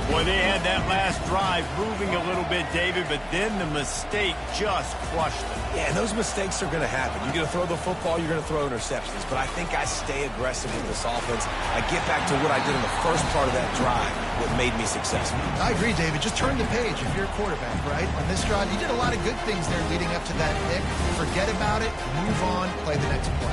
Speaker 1: Boy, they had that last drive moving a little bit, David, but then the mistake just crushed them.
Speaker 2: Yeah, and those mistakes are going to happen. You're going to throw the football, you're going to throw interceptions. But I think I stay aggressive with this offense. I get back to what I did in the first part of that drive, what made me successful.
Speaker 3: I agree, David. Just turn the page if you're a quarterback, right? On this drive, you did a lot of good things there leading up to that pick. Forget about it, move on, play the next play.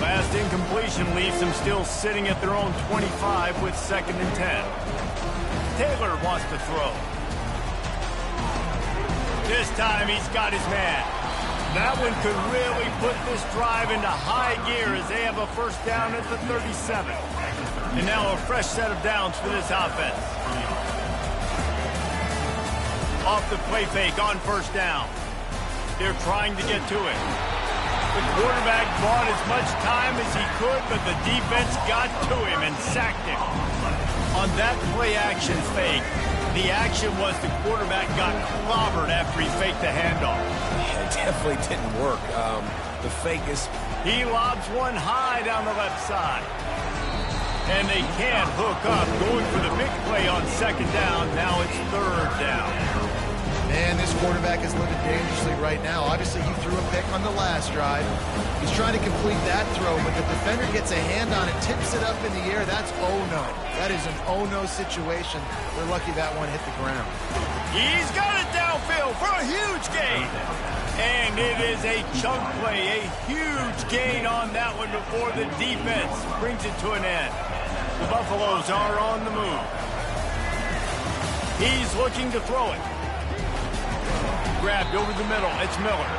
Speaker 1: Last incompletion leaves them still sitting at their own 25 with 2nd and 10. Taylor wants to throw. This time he's got his man. That one could really put this drive into high gear as they have a first down at the 37. And now a fresh set of downs for this offense. Off the play fake on first down. They're trying to get to it. The quarterback bought as much time as he could, but the defense got to him and sacked him. On that play-action fake, the action was the quarterback got clobbered after he faked the handoff.
Speaker 2: It definitely didn't work. The fake is...
Speaker 1: He lobs one high down the left side. And they can't hook up. Going for the big play on 2nd down. Now it's 3rd down.
Speaker 3: Man, this quarterback is living dangerously right now. Obviously, he threw a pick on the last drive. He's trying to complete that throw, but the defender gets a hand on it, tips it up in the air. That's oh-no. That is an oh-no situation. We're lucky that one hit the ground.
Speaker 1: He's got it downfield for a huge gain. And it is a chunk play, a huge gain on that one before the defense brings it to an end. The Buffaloes are on the move. He's looking to throw it. Grabbed over the middle. It's Miller.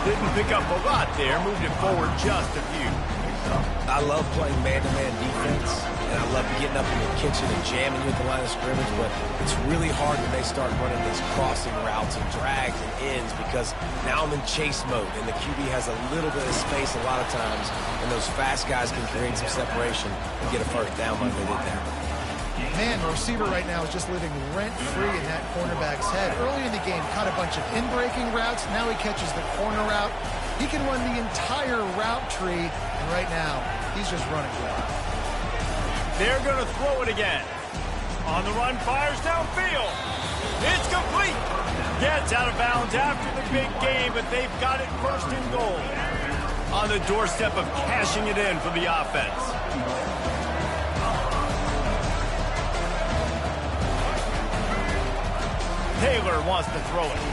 Speaker 1: Didn't pick up a lot there. Moved it forward just a few.
Speaker 2: I love playing man-to-man defense, and I love getting up in the kitchen and jamming you at the line of scrimmage, but it's really hard when they start running these crossing routes and drags and ends because now I'm in chase mode, and the QB has a little bit of space a lot of times, and those fast guys can create some separation and get a first down like they did there.
Speaker 3: Man, the receiver right now is just living rent-free in that cornerback's head. Early in the game, caught a bunch of in-breaking routes. Now he catches the corner route. He can run the entire route tree, and right now, he's just running wild.
Speaker 1: They're going to throw it again. On the run, fires downfield. It's complete. Gets out of bounds after the big game, but they've got it first and goal. On the doorstep of cashing it in for the offense. Taylor wants to throw it.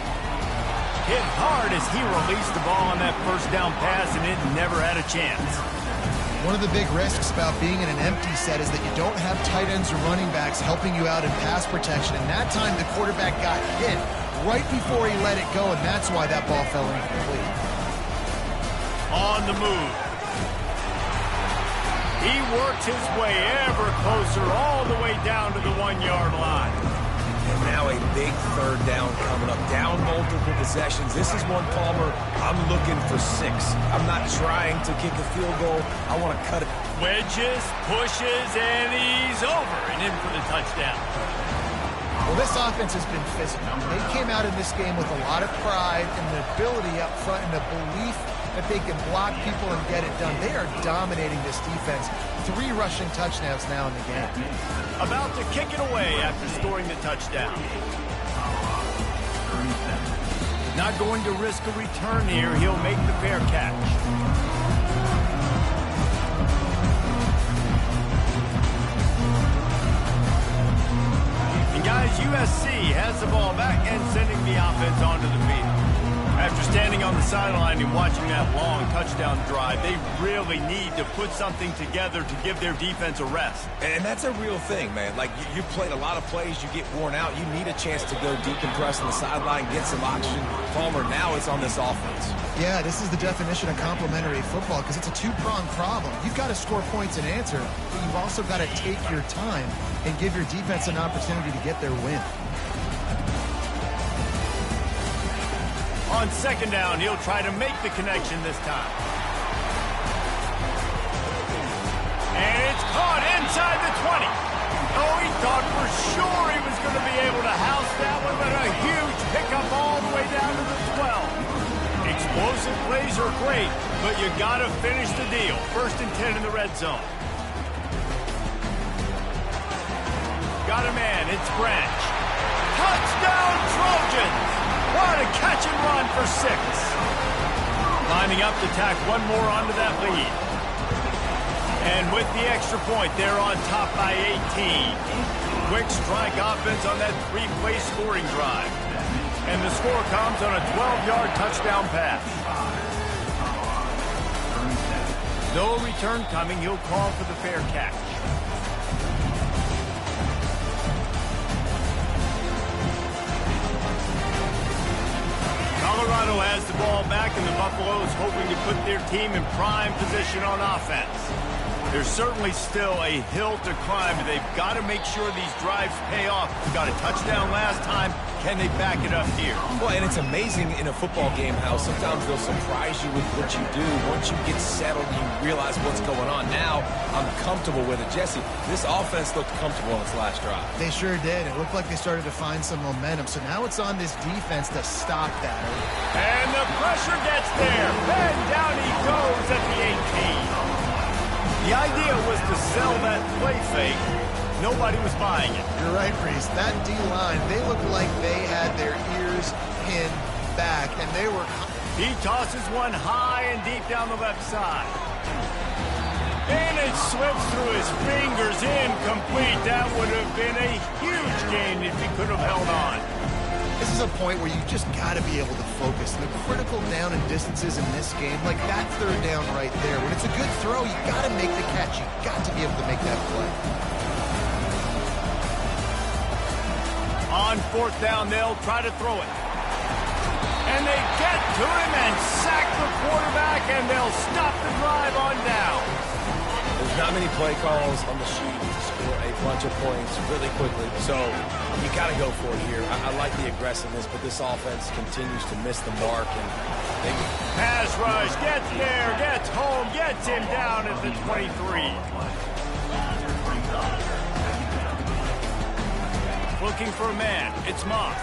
Speaker 1: Hit hard as he released the ball on that first down pass, and it never had a chance.
Speaker 3: One of the big risks about being in an empty set is that you don't have tight ends or running backs helping you out in pass protection. And that time, the quarterback got hit right before he let it go, and that's why that ball fell incomplete.
Speaker 1: On the move. He works his way ever closer all the way down to the 1-yard line.
Speaker 2: And now a big 3rd down coming up. Down multiple possessions. This is one, Palmer, I'm looking for 6. I'm not trying to kick a field goal. I want to cut it.
Speaker 1: Wedges, pushes, and he's over and in for the touchdown.
Speaker 3: Well, this offense has been physical. They came out in this game with a lot of pride and the ability up front and the belief that they can block people and get it done. They are dominating this defense. 3 rushing touchdowns now in the game.
Speaker 1: About to kick it away after scoring the touchdown. Not going to risk a return here. He'll make the fair catch. And guys, USC has the ball back and sending the offense onto the field. After standing on the sideline and watching that long touchdown drive, they really need to put something together to give their defense a rest.
Speaker 2: And that's a real thing, man. Like, you played a lot of plays, you get worn out, you need a chance to go decompress on the sideline, get some oxygen. Palmer, now it's on this offense.
Speaker 3: Yeah, this is the definition of complementary football because it's a two-pronged problem. You've got to score points and answer, but you've also got to take your time and give your defense an opportunity to get their win.
Speaker 1: On second down, he'll try to make the connection this time. And it's caught inside the 20. Oh, he thought for sure he was going to be able to house that one, but a huge pickup all the way down to the 12. Explosive plays are great, but you got to finish the deal. 1st and 10 in the red zone. Got a man, it's Branch. Touchdown Trojans! What a catch and run for 6. Lining up to tack one more onto that lead. And with the extra point, they're on top by 18. Quick strike offense on that 3-play scoring drive. And the score comes on a 12-yard touchdown pass. No return coming. He'll call for the fair catch. Colorado has the ball back, and the Buffaloes hoping to put their team in prime position on offense. There's certainly still a hill to climb, but they've got to make sure these drives pay off. Got a touchdown last time. Can they back it up here?
Speaker 2: Well, and it's amazing in a football game how sometimes they'll surprise you with what you do. Once you get settled, you realize what's going on. Now, I'm comfortable with it. Jesse, this offense looked comfortable on its last drive.
Speaker 3: They sure did. It looked like they started to find some momentum. So now it's on this defense to stop that.
Speaker 1: And the pressure gets there. And down he goes at the 18. The idea was to sell that play fake. Nobody was buying it.
Speaker 3: You're right, Reese. That D-line, they looked like they had their ears pinned back, and they were...
Speaker 1: He tosses one high and deep down the left side. And it slips through his fingers, incomplete. That would have been a huge gain if he could have held on.
Speaker 3: This is a point where you just got to be able to focus. The critical down and distances in this game, like that 3rd down right there. When it's a good throw, you got to make the catch. You got to be able to make that play.
Speaker 1: On 4th down, they'll try to throw it. And they get to him and sack the quarterback, and they'll stop the drive on down.
Speaker 2: There's not many play calls on the sheet to score a bunch of points really quickly, so you got to go for it here. I like the aggressiveness, but this offense continues to miss the mark. And
Speaker 1: pass rush, gets there, gets home, gets him down at the 23. Looking for a man, it's Moss.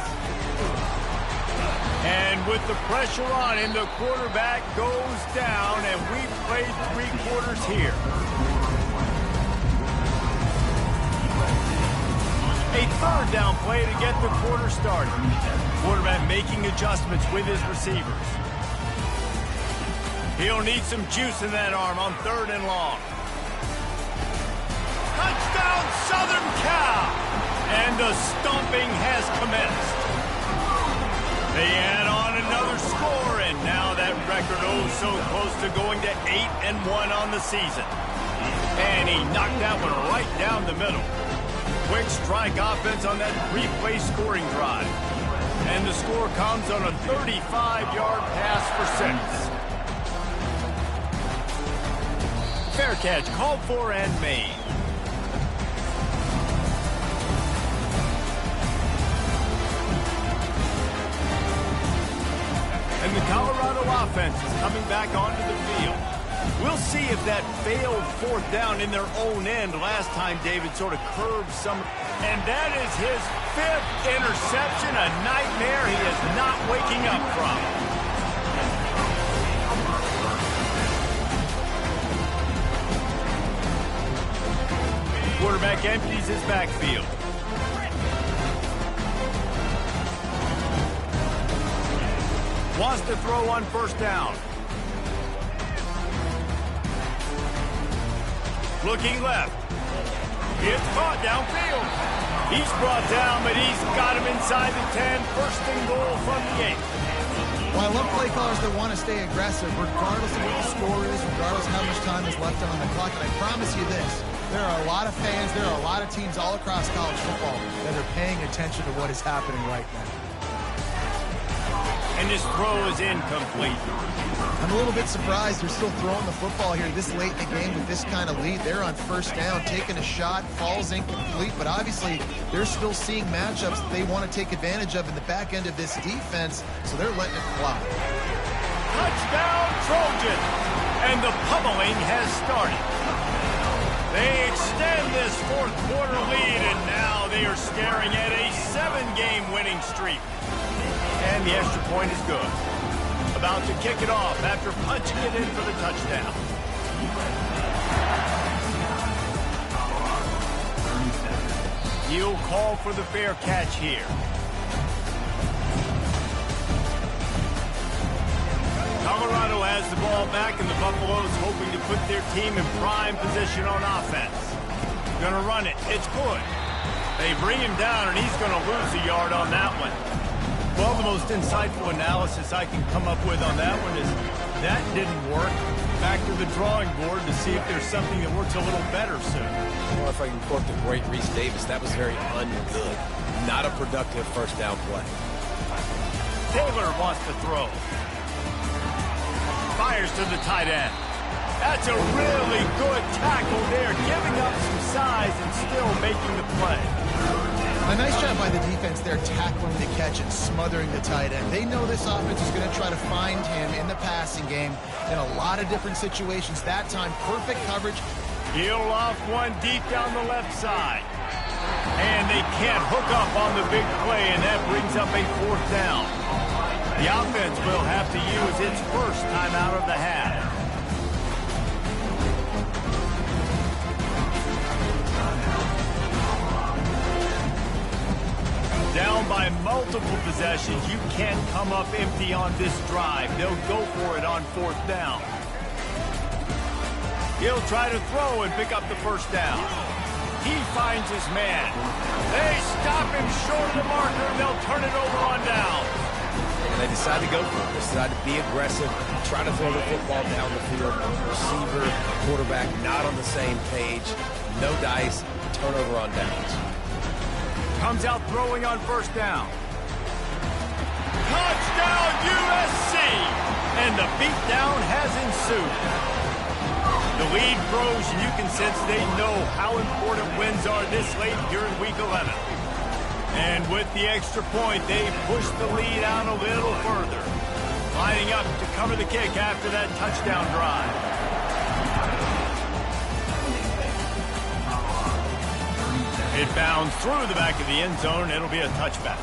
Speaker 1: And with the pressure on him, the quarterback goes down, and we've played 3 quarters here. A 3rd down play to get the quarter started. Quarterback making adjustments with his receivers. He'll need some juice in that arm on 3rd and long. Touchdown, Southern Cal! And the stomping has commenced. They add on another score, and now that record so close to going to 8-1 on the season. And he knocked that one right down the middle. Quick strike offense on that 3-play scoring drive. And the score comes on a 35-yard pass for 6. Fair catch called for and made. And the Colorado offense is coming back onto the field. We'll see if that failed 4th down in their own end last time David sort of curved some. And that is his 5th interception, a nightmare he is not waking up from. Quarterback empties his backfield. Wants to throw on 1st down. Looking left. It's caught downfield. He's brought down, but he's got him inside the 10. 1st and goal from the 8.
Speaker 3: Well, I love play callers that want to stay aggressive, regardless of what the score is, regardless of how much time is left on the clock. And I promise you this, there are a lot of fans, there are a lot of teams all across college football that are paying attention to what is happening right now.
Speaker 1: And this throw is incomplete.
Speaker 3: I'm a little bit surprised they're still throwing the football here this late in the game with this kind of lead. They're on first down, taking a shot, falls incomplete, but obviously they're still seeing matchups that they want to take advantage of in the back end of this defense, so they're letting it fly.
Speaker 1: Touchdown, Trojan! And the pummeling has started. They extend this fourth quarter lead, and now they are staring at a 7-game winning streak. And the extra point is good. About to kick it off after punching it in for the touchdown. He'll call for the fair catch here. Colorado has the ball back, and the Buffaloes hoping to put their team in prime position on offense. Gonna run it. It's good. They bring him down, and he's gonna lose a yard on that one. Well, the most insightful analysis I can come up with on that one is that didn't work. Back to the drawing board to see if there's something that works a little better soon.
Speaker 2: Well, if I can quote the great Reese Davis, that was very ungood. Not a productive first down play.
Speaker 1: Taylor wants to throw. Fires to the tight end. That's a really good tackle there, giving up some size and still making the play.
Speaker 3: A nice job by the defense there, tackling the catch and smothering the tight end. They know this offense is going to try to find him in the passing game in a lot of different situations. That time, perfect coverage.
Speaker 1: He'll off one deep down the left side. And they can't hook up on the big play, and that brings up a fourth down. The offense will have to use its first time out of the half. Down by multiple possessions, you can't come up empty on this drive. They'll go for it on fourth down. He'll try to throw and pick up the first down. He finds his man. They stop him short of the marker, and they'll turn it over on down.
Speaker 2: They decide to go for it. They decide to be aggressive, try to throw the football down the field. Receiver, quarterback, not on the same page. No dice, turnover on downs.
Speaker 1: Comes out throwing on first down. Touchdown, USC! And the beatdown has ensued. The lead grows, and you can sense they know how important wins are this late here in Week 11. And with the extra point, they push the lead out a little further. Lining up to cover the kick after that touchdown drive. It bounds through the back of the end zone. It'll be a touchback.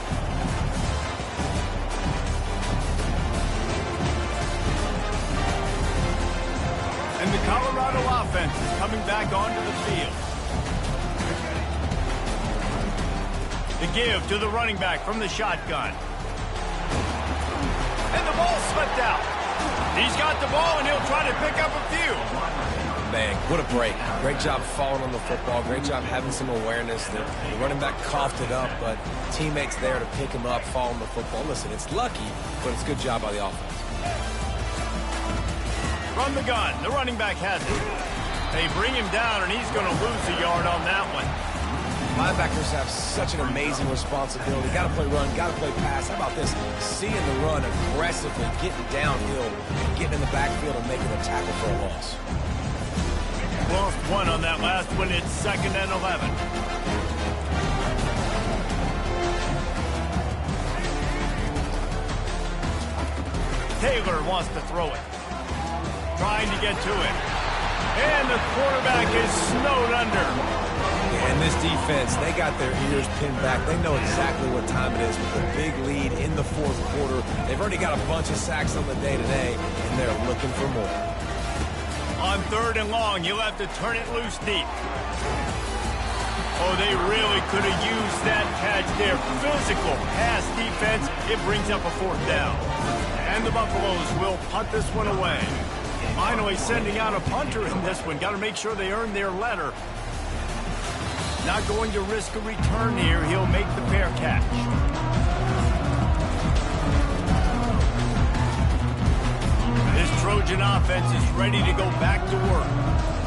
Speaker 1: And the Colorado offense is coming back onto the field. The give to the running back from the shotgun. And the ball slipped out. He's got the ball, and he'll try to pick up a few.
Speaker 2: Man, what a break. Great job falling on the football. Great job having some awareness. The running back coughed it up, but teammates there to pick him up, fall on the football. Listen, it's lucky, but it's a good job by the offense.
Speaker 1: From the gun, the running back has it. They bring him down, and he's going to lose a yard on that one.
Speaker 2: Linebackers have such an amazing responsibility. Got to play run, got to play pass. How about this? Seeing the run aggressively, getting downhill, getting in the backfield and making a tackle for a loss.
Speaker 1: Lost one on that last one. It's 2nd and 11. Taylor wants to throw it. Trying to get to it. And the quarterback is snowed under.
Speaker 2: And this defense, they got their ears pinned back. They know exactly what time it is with a big lead in the fourth quarter. They've already got a bunch of sacks on the day today, and they're looking for more.
Speaker 1: On 3rd and long, you'll have to turn it loose deep. Oh, they really could have used that catch there. Physical pass defense. It brings up a fourth down. And the Buffaloes will punt this one away. Finally sending out a punter in this one. Got to make sure they earn their letter. Not going to risk a return here. He'll make the fair catch. Trojan offense is ready to go back to work.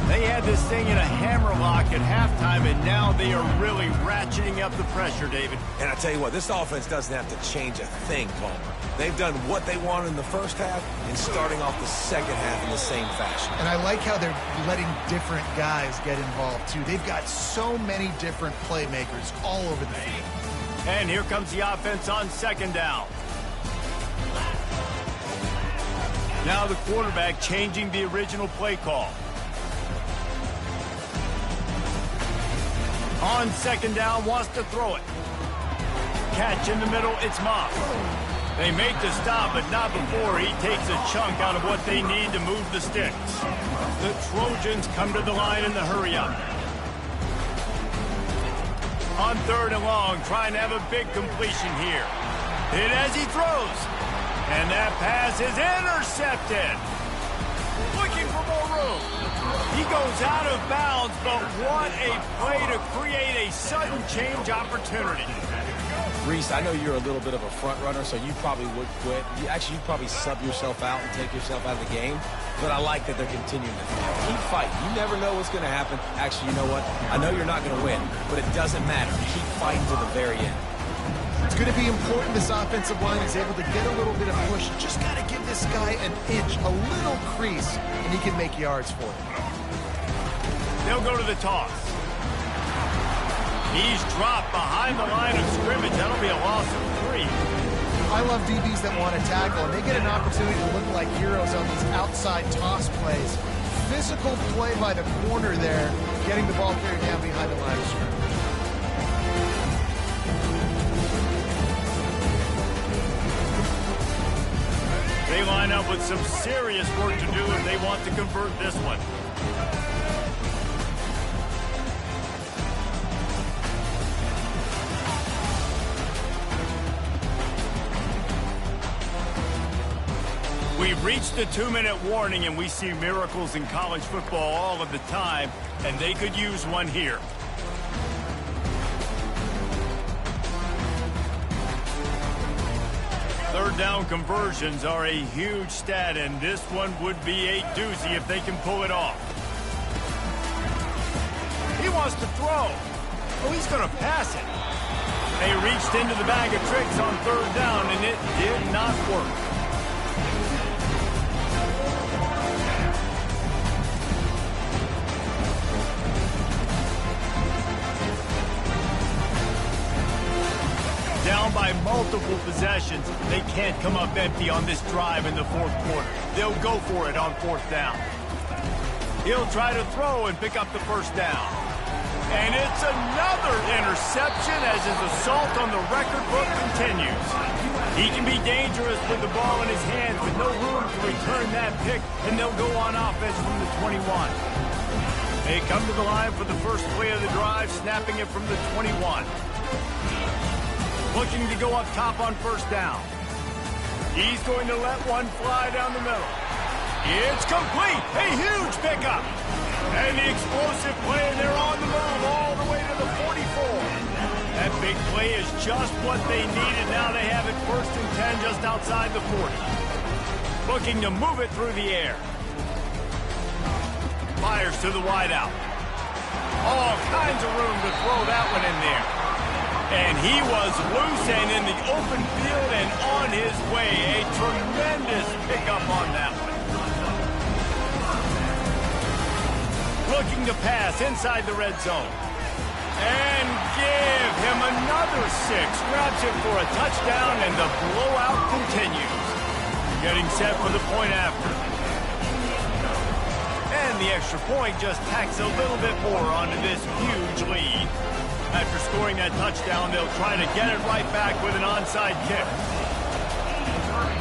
Speaker 1: They had this thing in a hammerlock at halftime, and now they are really ratcheting up the pressure, David.
Speaker 2: And I tell you what, this offense doesn't have to change a thing, Palmer. They've done what they wanted in the first half and starting off the second half in the same fashion.
Speaker 3: And I like how they're letting different guys get involved, too. They've got so many different playmakers all over the field.
Speaker 1: And here comes the offense on second down. Now the quarterback changing the original play call. On second down, wants to throw it. Catch in the middle, it's Moss. They make the stop, but not before he takes a chunk out of what they need to move the sticks. The Trojans come to the line in the hurry-up. On third and long, trying to have a big completion here. Hit as he throws. And that pass is intercepted. Looking for more room. He goes out of bounds, but what a play to create a sudden change opportunity.
Speaker 2: Reese, I know you're a little bit of a front runner, so you probably would quit. You'd probably sub yourself out and take yourself out of the game. But I like that they're continuing to keep fighting. You never know what's going to happen. Actually, you know what? I know you're not going to win, but it doesn't matter. Keep fighting to the very end.
Speaker 3: It's going to be important this offensive line is able to get a little bit of push. Just got to give this guy an inch, a little crease, and he can make yards for it.
Speaker 1: They'll go to the toss. He's dropped behind the line of scrimmage. That'll be a loss of 3.
Speaker 3: I love DBs that want to tackle, and they get an opportunity to look like heroes on these outside toss plays. Physical play by the corner there, getting the ball carried down behind the line of scrimmage.
Speaker 1: They line up with some serious work to do if they want to convert this one. We've reached the 2-minute warning, and we see miracles in college football all of the time, and they could use one here. Third down conversions are a huge stat, and this one would be a doozy if they can pull it off. He wants to throw. Oh, he's going to pass it. They reached into the bag of tricks on third down, and it did not work. Down by multiple possessions, they can't come up empty on this drive in the fourth quarter. They'll go for it on fourth down. He'll try to throw and pick up the first down. And it's another interception as his assault on the record book continues. He can be dangerous with the ball in his hands with no room to return that pick, and they'll go on offense from the 21. They come to the line for the first play of the drive, snapping it from the 21. Looking to go up top on first down. He's going to let one fly down the middle. It's complete. A huge pickup. And the explosive play, and they're on the move all the way to the 44. That big play is just what they needed. Now they have it 1st and 10 just outside the 40. Looking to move it through the air. Fires to the wideout. All kinds of room to throw that one in there. And he was loose and in the open field and on his way. A tremendous pickup on that one. Looking to pass inside the red zone. And give him another 6. Grabs it for a touchdown, and the blowout continues. Getting set for the point after. And the extra point just tacks a little bit more onto this huge lead. After scoring that touchdown, they'll try to get it right back with an onside kick.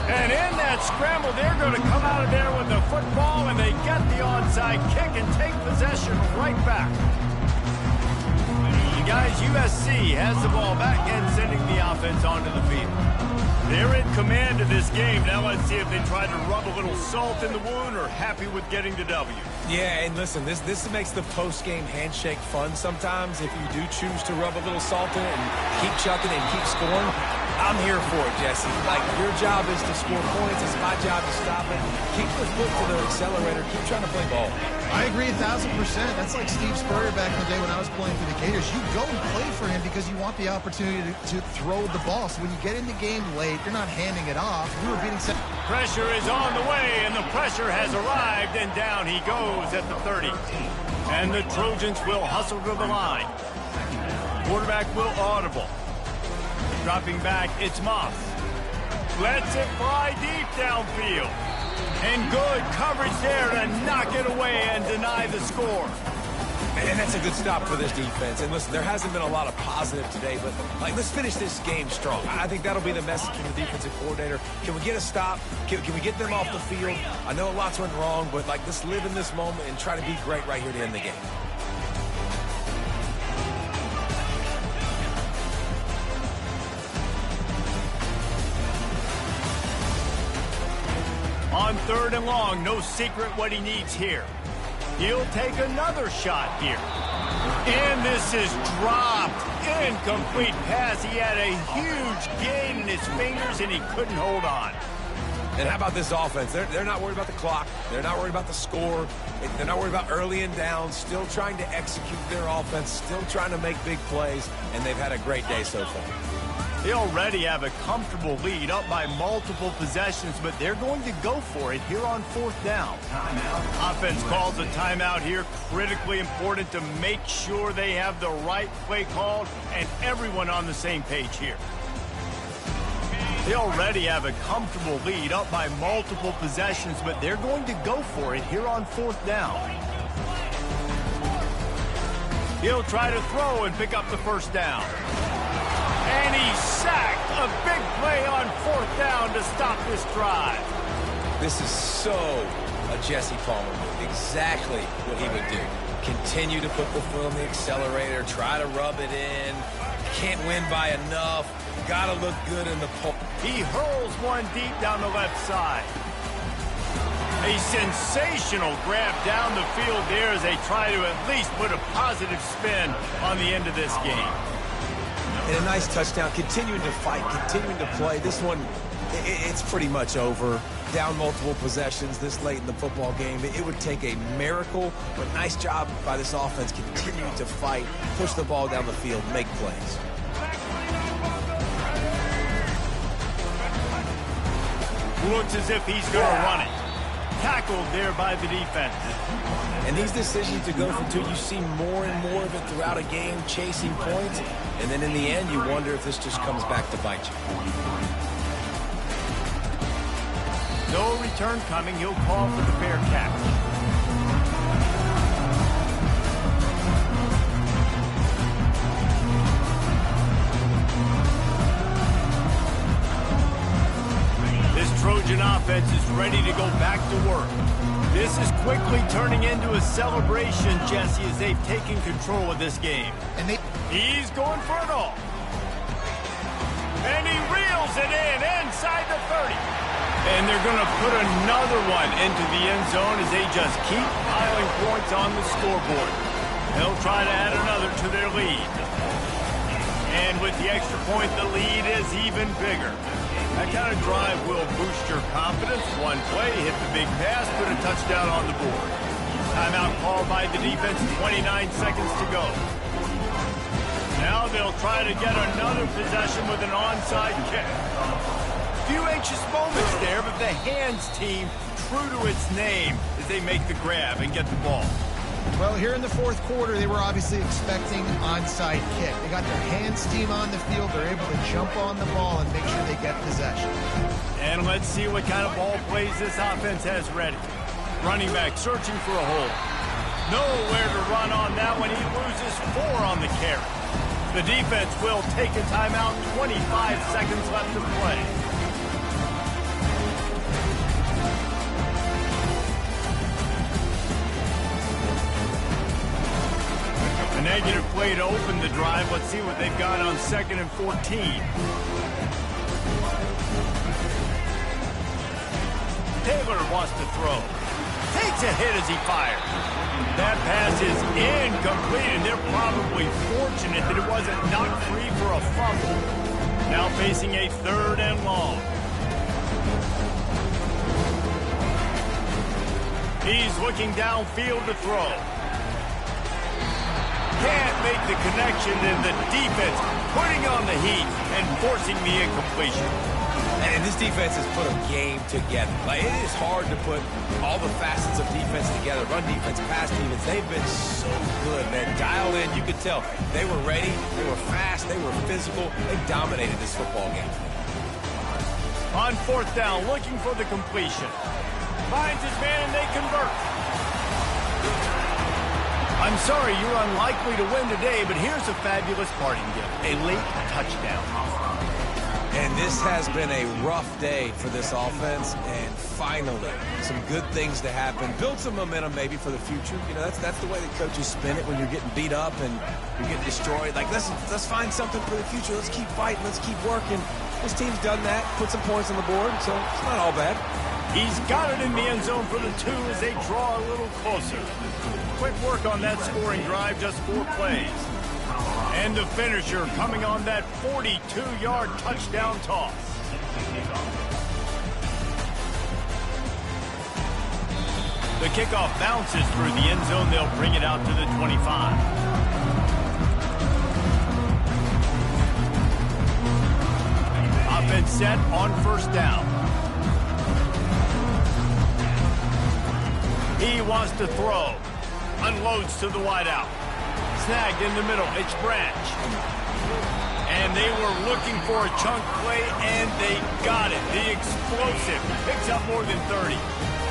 Speaker 1: And in that scramble, they're going to come out of there with the football, and they get the onside kick and take possession right back. And guys, USC has the ball back and sending the offense onto the field. They're in command of this game. Now let's see if they try to rub a little salt in the wound or happy with getting the W.
Speaker 2: Yeah, and listen, this makes the post-game handshake fun sometimes if you do choose to rub a little salt in it and keep chucking and keep scoring. I'm here for it, Jesse. Like, your job is to score points. It's my job to stop it. Keep the foot to the accelerator. Keep trying to play ball.
Speaker 3: I agree 1,000%. That's like Steve Spurrier back in the day when I was playing for the Gators. You go and play for him because you want the opportunity to throw the ball. So when you get in the game late, you're not handing it off. We were beating...
Speaker 1: Pressure is on the way, and the pressure has arrived, and down he goes at the 30. And the Trojans will hustle to the line. Quarterback will audible. Dropping back, it's Moss. Lets it fly deep downfield. And good coverage there to knock it away and deny the score.
Speaker 2: And that's a good stop for this defense. And listen, there hasn't been a lot of positive today, but like, let's finish this game strong. I think that'll be the message from the defensive coordinator. Can we get a stop? Can we get them off the field? I know lots went wrong, but like, let's live in this moment and try to be great right here to end the game.
Speaker 1: On 3rd and long, no secret what he needs here. He'll take another shot here. And this is dropped. Incomplete pass. He had a huge gain in his fingers, and he couldn't hold on.
Speaker 2: And how about this offense? They're not worried about the clock. They're not worried about the score. They're not worried about early and down. Still trying to execute their offense. Still trying to make big plays. And they've had a great day so far.
Speaker 1: They already have a comfortable lead up by multiple possessions, but they're going to go for it here on 4th down. Offense calls a timeout here. Critically important to make sure they have the right play called and everyone on the same page here. They already have a comfortable lead up by multiple possessions, but they're going to go for it here on 4th down. He'll try to throw and pick up the 1st down. And he's sacked. A big play on 4th down to stop this drive.
Speaker 2: This is so a Jesse Palmer move. Exactly what he would do. Continue to put the foot on the accelerator. Try to rub it in. Can't win by enough. Got to look good in the pole.
Speaker 1: He hurls one deep down the left side. A sensational grab down the field there as they try to at least put a positive spin on the end of this game.
Speaker 2: And a nice touchdown, continuing to fight, continuing to play. This one, it's pretty much over. Down multiple possessions this late in the football game. It would take a miracle, but nice job by this offense continuing to fight, push the ball down the field, make plays.
Speaker 1: Looks as if he's going to run it. Tackled there by the defense.
Speaker 2: And these decisions to go for 2, you see more and more of it throughout a game, chasing points. And then in the end, you wonder if this just comes back to bite you.
Speaker 1: No return coming. He'll call for the fair catch. This Trojan offense is ready to go back to work. This is quickly turning into a celebration, Jesse, as they've taken control of this game.
Speaker 3: And
Speaker 1: he's going for it all. And he reels it in inside the 30. And they're going to put another one into the end zone as they just keep piling points on the scoreboard. They'll try to add another to their lead. And with the extra point, the lead is even bigger. That kind of drive will boost your confidence. One play, hit the big pass, put a touchdown on the board. Timeout called by the defense, 29 seconds to go. Now they'll try to get another possession with an onside kick. Few anxious moments there, but the hands team true to its name as they make the grab and get the ball.
Speaker 3: Well, here in the 4th quarter, they were obviously expecting onside kick. They got their hands team on the field. They're able to jump on the ball and make sure they get possession.
Speaker 1: And let's see what kind of ball plays this offense has ready. Running back searching for a hole. Nowhere to run on that one. He loses 4 on the carry. The defense will take a timeout. 25 seconds left to play. A negative play to open the drive. Let's see what they've got on 2nd and 14. Taylor wants to throw. Takes a hit as he fires. That pass is incomplete, and they're probably fortunate that it wasn't knocked free for a fumble. Now facing a 3rd and long. He's looking downfield to throw. Can't make the connection, and the defense putting on the heat and forcing the incompletion.
Speaker 2: And this defense has put a game together. Like, it is hard to put all the facets of defense together. Run defense, pass defense. They've been so good, man. Dialed in. You could tell they were ready. They were fast. They were physical. They dominated this football game.
Speaker 1: On 4th down, looking for the completion. Finds his man, and they convert. I'm sorry you're unlikely to win today, but here's a fabulous parting gift. A late touchdown.
Speaker 2: And this has been a rough day for this offense, and finally, some good things to happen. Build some momentum maybe for the future. You know, that's the way the coaches spin it when you're getting beat up and you're getting destroyed. Like, let's find something for the future. Let's keep fighting. Let's keep working. This team's done that, put some points on the board, so it's not all bad.
Speaker 1: He's got it in the end zone for the 2 as they draw a little closer. Quick work on that scoring drive, just 4 plays. And the finisher coming on that 42-yard touchdown toss. The kickoff bounces through the end zone. They'll bring it out to the 25. Offense set on 1st down. He wants to throw. Unloads to the wideout. Snagged in the middle. It's Branch. And they were looking for a chunk play, and they got it. The explosive picks up more than 30.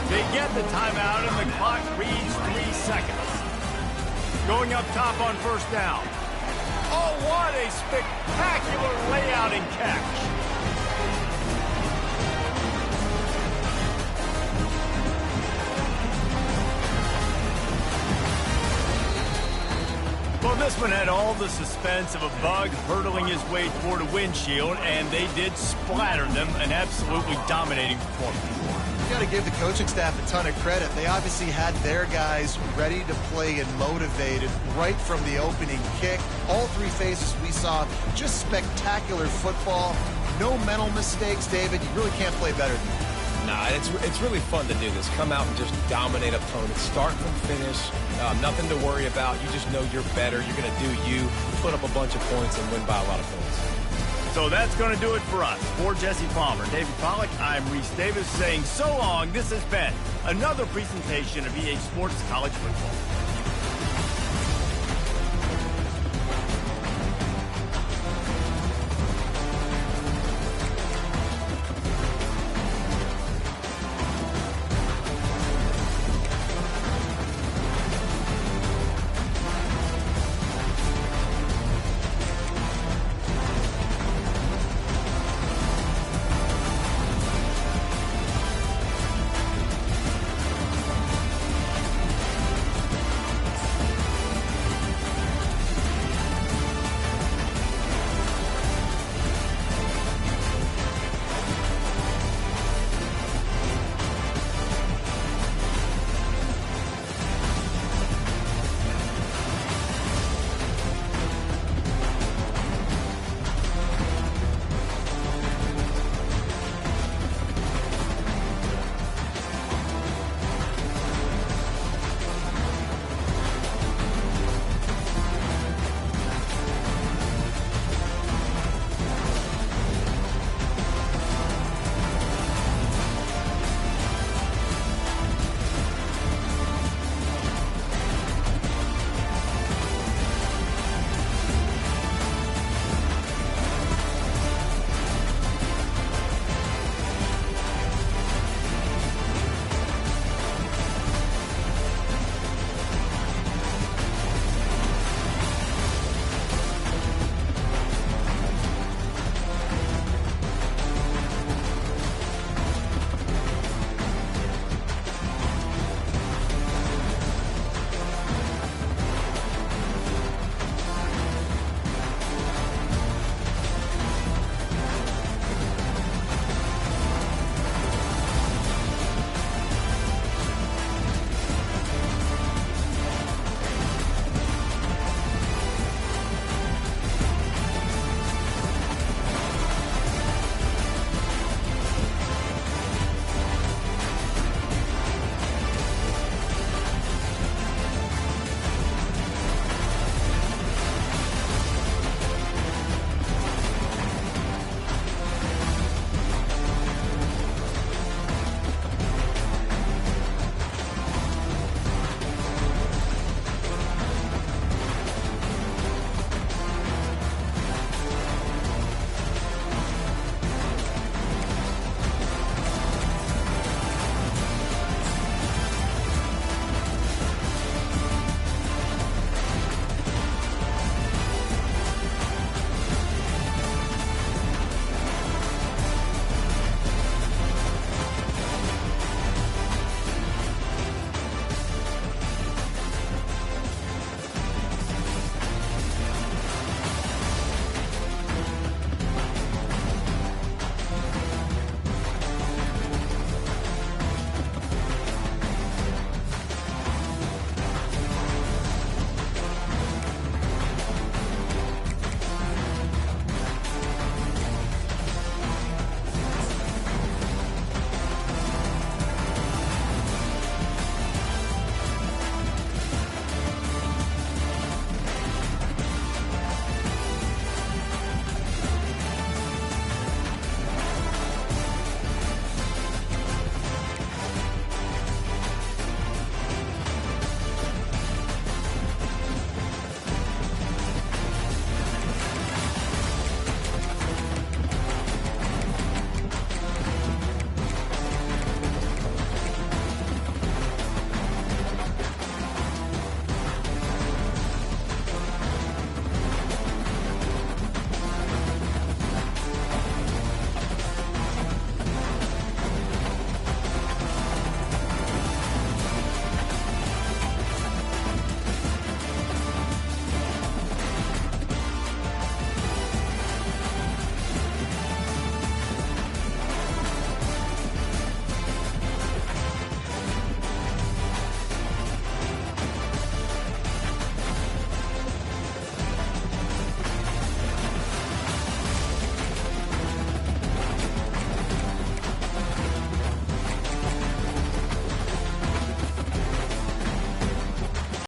Speaker 1: They get the timeout, and the clock reads 3 seconds. Going up top on 1st down. Oh, what a spectacular layout and catch. Well, this one had all the suspense of a bug hurtling his way toward a windshield, and they did splatter them, an absolutely dominating performance.
Speaker 3: You got to give the coaching staff a ton of credit. They obviously had their guys ready to play and motivated right from the opening kick. All 3 phases we saw, just spectacular football. No mental mistakes, David. You really can't play better than that.
Speaker 2: Nah, it's really fun to do this. Come out and just dominate opponents, start from finish. Nothing to worry about. You just know you're better. You're going to do you, put up a bunch of points, and win by a lot of points.
Speaker 1: So that's going to do it for us. For Jesse Palmer, David Pollack, I'm Reese Davis saying so long. This has been another presentation of EA Sports College Football.